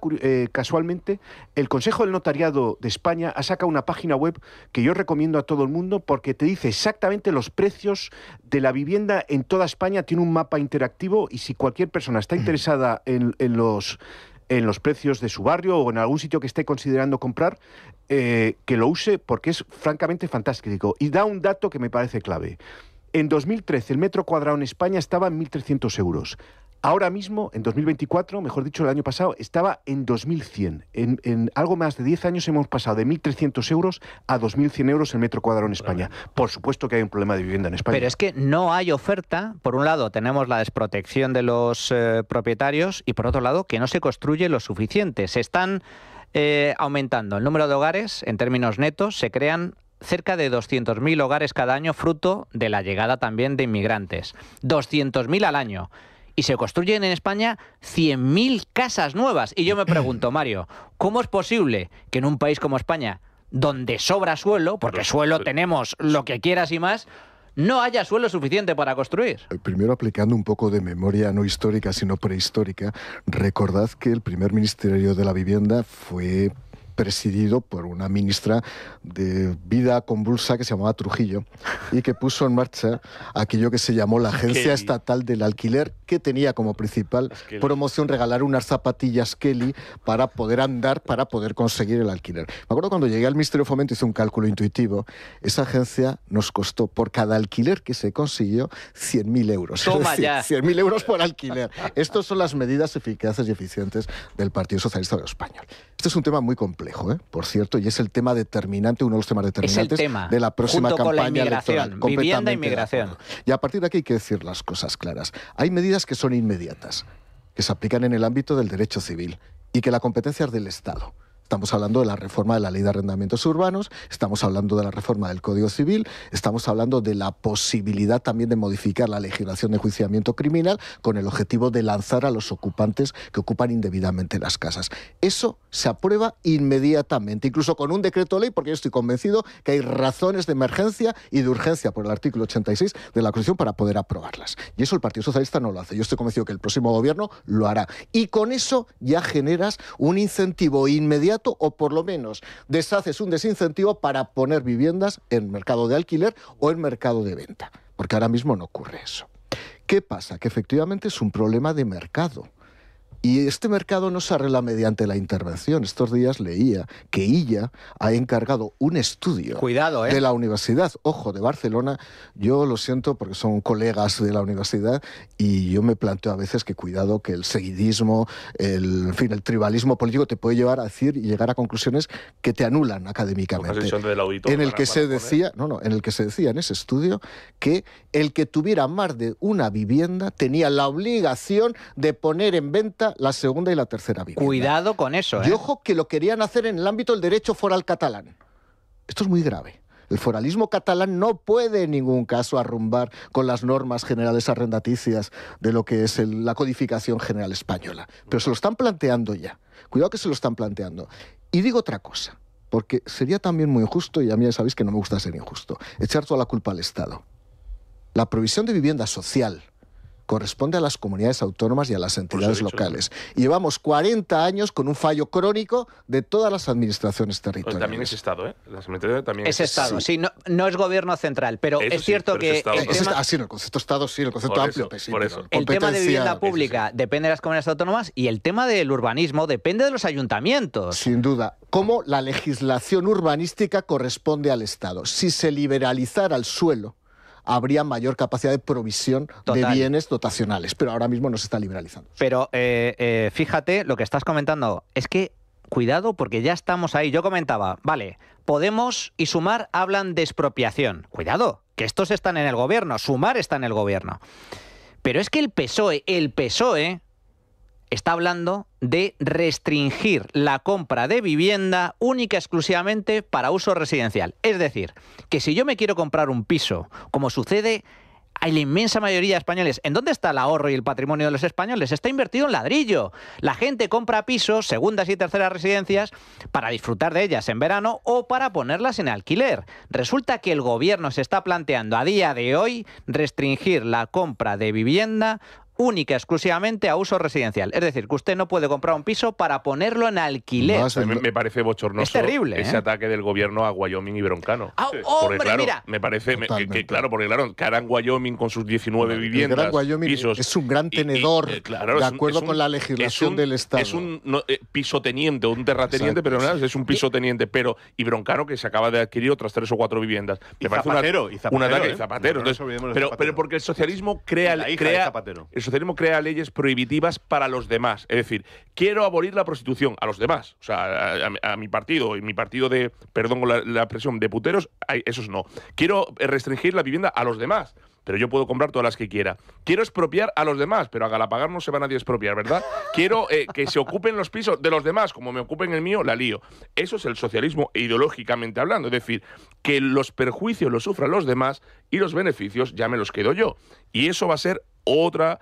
casualmente, el Consejo del Notariado de España ha sacado una página web que yo recomiendo a todo el mundo porque te dice exactamente los precios de la vivienda en toda España. Tiene un mapa interactivo y si cualquier persona está interesada en los precios de su barrio o en algún sitio que esté considerando comprar, que lo use porque es francamente fantástico. Y da un dato que me parece clave. En 2013 el metro cuadrado en España estaba en 1.300 euros. Ahora mismo, en 2024, mejor dicho, el año pasado, estaba en 2.100. En algo más de 10 años hemos pasado de 1.300 euros a 2.100 euros el metro cuadrado en España. Por supuesto que hay un problema de vivienda en España. Pero es que no hay oferta. Por un lado, tenemos la desprotección de los propietarios y por otro lado, que no se construye lo suficiente. Se están aumentando el número de hogares en términos netos, se crean cerca de 200.000 hogares cada año, fruto de la llegada también de inmigrantes. 200.000 al año. Y se construyen en España 100.000 casas nuevas. Y yo me pregunto, Mario, ¿cómo es posible que en un país como España, donde sobra suelo, porque suelo tenemos lo que quieras y más, no haya suelo suficiente para construir? Primero, aplicando un poco de memoria no histórica, sino prehistórica, recordad que el primer Ministerio de la Vivienda fue presidido por una ministra de vida convulsa que se llamaba Trujillo y que puso en marcha aquello que se llamó la Agencia Estatal del Alquiler, que tenía como principal promoción regalar unas zapatillas Kelly para poder andar, para poder conseguir el alquiler. Me acuerdo cuando llegué al Ministerio de Fomento, hice un cálculo intuitivo, esa agencia nos costó por cada alquiler que se consiguió 100.000 euros. Toma es decir, ya. 100.000 euros por alquiler. Estas son las medidas eficaces y eficientes del Partido Socialista Obrero Español. Este es un tema muy complejo, por cierto, y es el tema determinante, uno de los temas determinantes de la próxima campaña electoral. Vivienda e inmigración. Y a partir de aquí hay que decir las cosas claras. Hay medidas que son inmediatas, que se aplican en el ámbito del derecho civil y que la competencia es del Estado. Estamos hablando de la reforma de la Ley de Arrendamientos Urbanos, estamos hablando de la reforma del Código Civil, estamos hablando de la posibilidad también de modificar la legislación de enjuiciamiento criminal con el objetivo de lanzar a los ocupantes que ocupan indebidamente las casas. Eso se aprueba inmediatamente, incluso con un decreto ley, porque yo estoy convencido que hay razones de emergencia y de urgencia por el artículo 86 de la Constitución para poder aprobarlas. Y eso el Partido Socialista no lo hace. Yo estoy convencido que el próximo gobierno lo hará. Y con eso ya generas un incentivo inmediato o por lo menos deshaces un desincentivo para poner viviendas en mercado de alquiler o en mercado de venta. porque ahora mismo no ocurre eso. ¿Qué pasa? Que efectivamente es un problema de mercado. Y este mercado no se arregla mediante la intervención. Estos días leía que Illa ha encargado un estudio de la universidad, ojo, de Barcelona. Yo lo siento porque son colegas de la universidad y yo me planteo a veces que cuidado, que el seguidismo, el tribalismo político te puede llevar a decir y llegar a conclusiones que te anulan académicamente. En el que se decía, en ese estudio que el que tuviera más de una vivienda tenía la obligación de poner en venta la segunda y la tercera vivienda. Cuidado con eso, Y ojo que lo querían hacer en el ámbito del derecho foral catalán. Esto es muy grave. El foralismo catalán no puede en ningún caso arrumbar con las normas generales arrendaticias de lo que es la codificación general española. Pero se lo están planteando ya. Cuidado que se lo están planteando. Y digo otra cosa, porque sería también muy injusto, y a mí ya sabéis que no me gusta ser injusto, echar toda la culpa al Estado. La provisión de vivienda social corresponde a las comunidades autónomas y a las entidades locales. Y llevamos 40 años con un fallo crónico de todas las administraciones territoriales. También es Estado, ¿eh? Las administraciones también es Estado, sí, no es gobierno central, pero eso es cierto que... en el concepto Estado sí, el concepto amplio, sí, el tema de vivienda pública depende de las comunidades autónomas y el tema del urbanismo depende de los ayuntamientos. Sin duda. Cómo la legislación urbanística corresponde al Estado. Si se liberalizara el suelo, habría mayor capacidad de provisión de bienes dotacionales, pero ahora mismo no se está liberalizando. Pero fíjate, lo que estás comentando es que, cuidado, porque ya estamos ahí. Yo comentaba, vale, Podemos y Sumar hablan de expropiación. Cuidado, que estos están en el gobierno, Sumar está en el gobierno. Pero es que el PSOE está hablando de restringir la compra de vivienda única y exclusivamente para uso residencial. Es decir, que si yo me quiero comprar un piso, como sucede a la inmensa mayoría de españoles, ¿en dónde está el ahorro y el patrimonio de los españoles? Está invertido en ladrillo. La gente compra pisos, segundas y terceras residencias, para disfrutar de ellas en verano o para ponerlas en alquiler. Resulta que el gobierno se está planteando a día de hoy restringir la compra de vivienda única exclusivamente a uso residencial. Es decir, que usted no puede comprar un piso para ponerlo en alquiler. Me parece bochornoso. Es terrible, ese ataque del gobierno a Wyoming y Broncano. Hombre, claro, mira. Me parece que harán Wyoming con sus 19 viviendas. El Gran Wyoming pisos, es un gran tenedor, de acuerdo con la legislación del Estado. Es un pisoteniente o un terrateniente, pero no, es un pisoteniente. Y Broncano, que se acaba de adquirir otras 3 o 4 viviendas. Me parece un ataque. Zapatero. Pero porque el socialismo crea el socialismo crea leyes prohibitivas para los demás. Es decir, quiero abolir la prostitución a los demás. O sea, a mi partido, y mi partido de, perdón con la expresión, de puteros, esos no. Quiero restringir la vivienda a los demás, pero yo puedo comprar todas las que quiera. Quiero expropiar a los demás, pero a Galapagar no se va nadie a expropiar, ¿verdad? Quiero que se ocupen los pisos de los demás, como me ocupen el mío, la lío. Eso es el socialismo ideológicamente hablando. Es decir, que los perjuicios los sufran los demás y los beneficios ya me los quedo yo. Y eso va a ser otra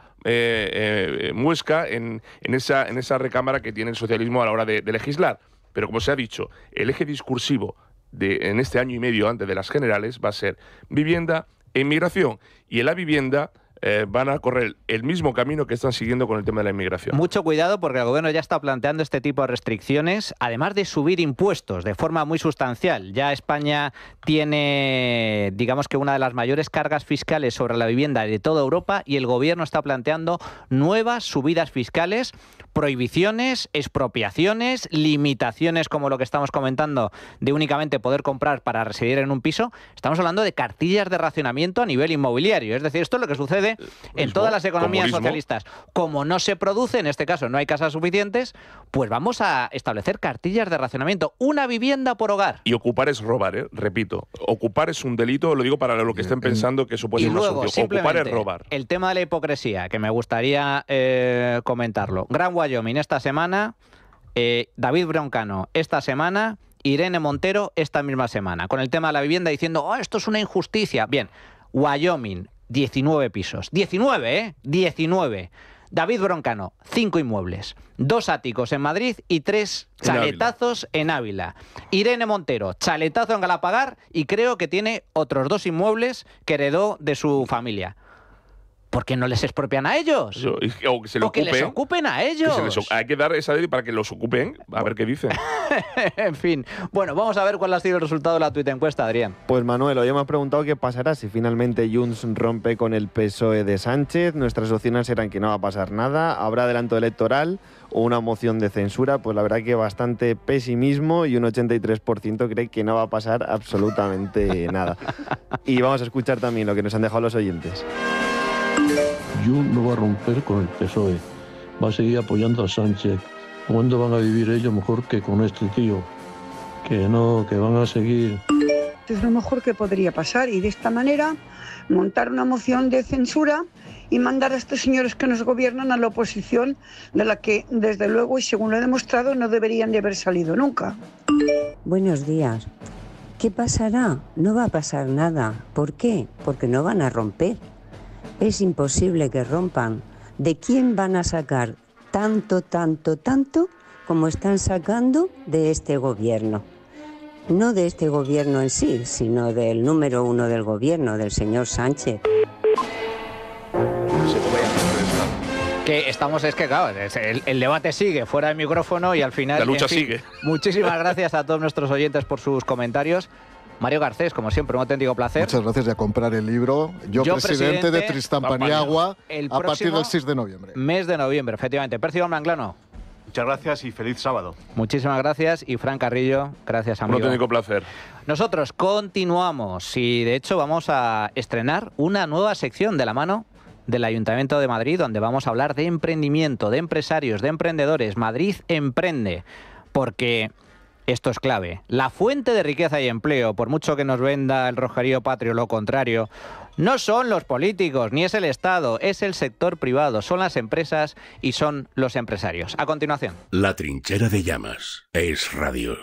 muesca en esa recámara que tiene el socialismo a la hora de legislar. Pero como se ha dicho, el eje discursivo en este año y medio antes de las generales va a ser vivienda e inmigración. Y en la vivienda van a correr el mismo camino que están siguiendo con el tema de la inmigración. Mucho cuidado, porque el gobierno ya está planteando este tipo de restricciones, además de subir impuestos de forma muy sustancial. Ya España tiene, digamos que una de las mayores cargas fiscales sobre la vivienda de toda Europa, y el gobierno está planteando nuevas subidas fiscales, prohibiciones, expropiaciones, limitaciones como lo que estamos comentando de únicamente poder comprar para residir en un piso. Estamos hablando de cartillas de racionamiento a nivel inmobiliario. Es decir, esto es lo que sucede en todas las economías socialistas. Como no se produce, en este caso no hay casas suficientes, pues vamos a establecer cartillas de racionamiento. Una vivienda por hogar. Y ocupar es robar, repito. Ocupar es un delito, lo digo para lo que estén pensando que eso puede ser una solución. Ocupar es robar. El tema de la hipocresía, que me gustaría comentarlo. Gran Wyoming esta semana, David Broncano esta semana, Irene Montero esta misma semana, con el tema de la vivienda diciendo, esto es una injusticia. Bien, Wyoming, 19 pisos. 19, 19. David Broncano, 5 inmuebles. 2 áticos en Madrid y 3 chaletazos en Ávila. Irene Montero, chaletazo en Galapagar, y creo que tiene otros 2 inmuebles que heredó de su familia. ¿Por qué no les expropian a ellos? O que se lo que les ocupen a ellos. Hay que dar esa ley para que los ocupen, a ver qué dicen. En fin. Bueno, vamos a ver cuál ha sido el resultado de la tuitencuesta, Adrián. Pues Manuel, hoy hemos preguntado qué pasará si finalmente Junts rompe con el PSOE de Sánchez. Nuestras opciones eran que no va a pasar nada, habrá adelanto electoral o una moción de censura. Pues la verdad que bastante pesimismo y un 83% cree que no va a pasar absolutamente nada. Y vamos a escuchar también lo que nos han dejado los oyentes. Junts no va a romper con el PSOE, va a seguir apoyando a Sánchez. ¿Cuándo van a vivir ellos mejor que con este tío? Que no, que van a seguir. Es lo mejor que podría pasar y de esta manera montar una moción de censura y mandar a estos señores que nos gobiernan a la oposición, de la que desde luego y según lo he demostrado no deberían de haber salido nunca. Buenos días. ¿Qué pasará? No va a pasar nada. ¿Por qué? Porque no van a romper. Es imposible que rompan. ¿De quién van a sacar tanto como están sacando de este gobierno? No de este gobierno en sí, sino del número uno del gobierno, del señor Sánchez. Que estamos, es que claro, el debate sigue fuera del micrófono y al final... La lucha en fin, sigue. Muchísimas gracias a todos nuestros oyentes por sus comentarios. Mario Garcés, como siempre, un auténtico placer. Muchas gracias y a comprar el libro. Yo presidente de Tristán Paniagua a partir del 6 de noviembre. Mes de noviembre, efectivamente. Perciban Manglano. Muchas gracias y feliz sábado. Muchísimas gracias. Y Fran Carrillo, gracias, amigo. Un auténtico placer. Nosotros continuamos y, de hecho, vamos a estrenar una nueva sección de la mano del Ayuntamiento de Madrid, donde vamos a hablar de emprendimiento, de empresarios, de emprendedores. Madrid emprende, porque... esto es clave. La fuente de riqueza y empleo, por mucho que nos venda el Rogerío Patrio lo contrario, no son los políticos, ni es el Estado, es el sector privado, son las empresas y son los empresarios. A continuación. La trinchera de llamas es radio.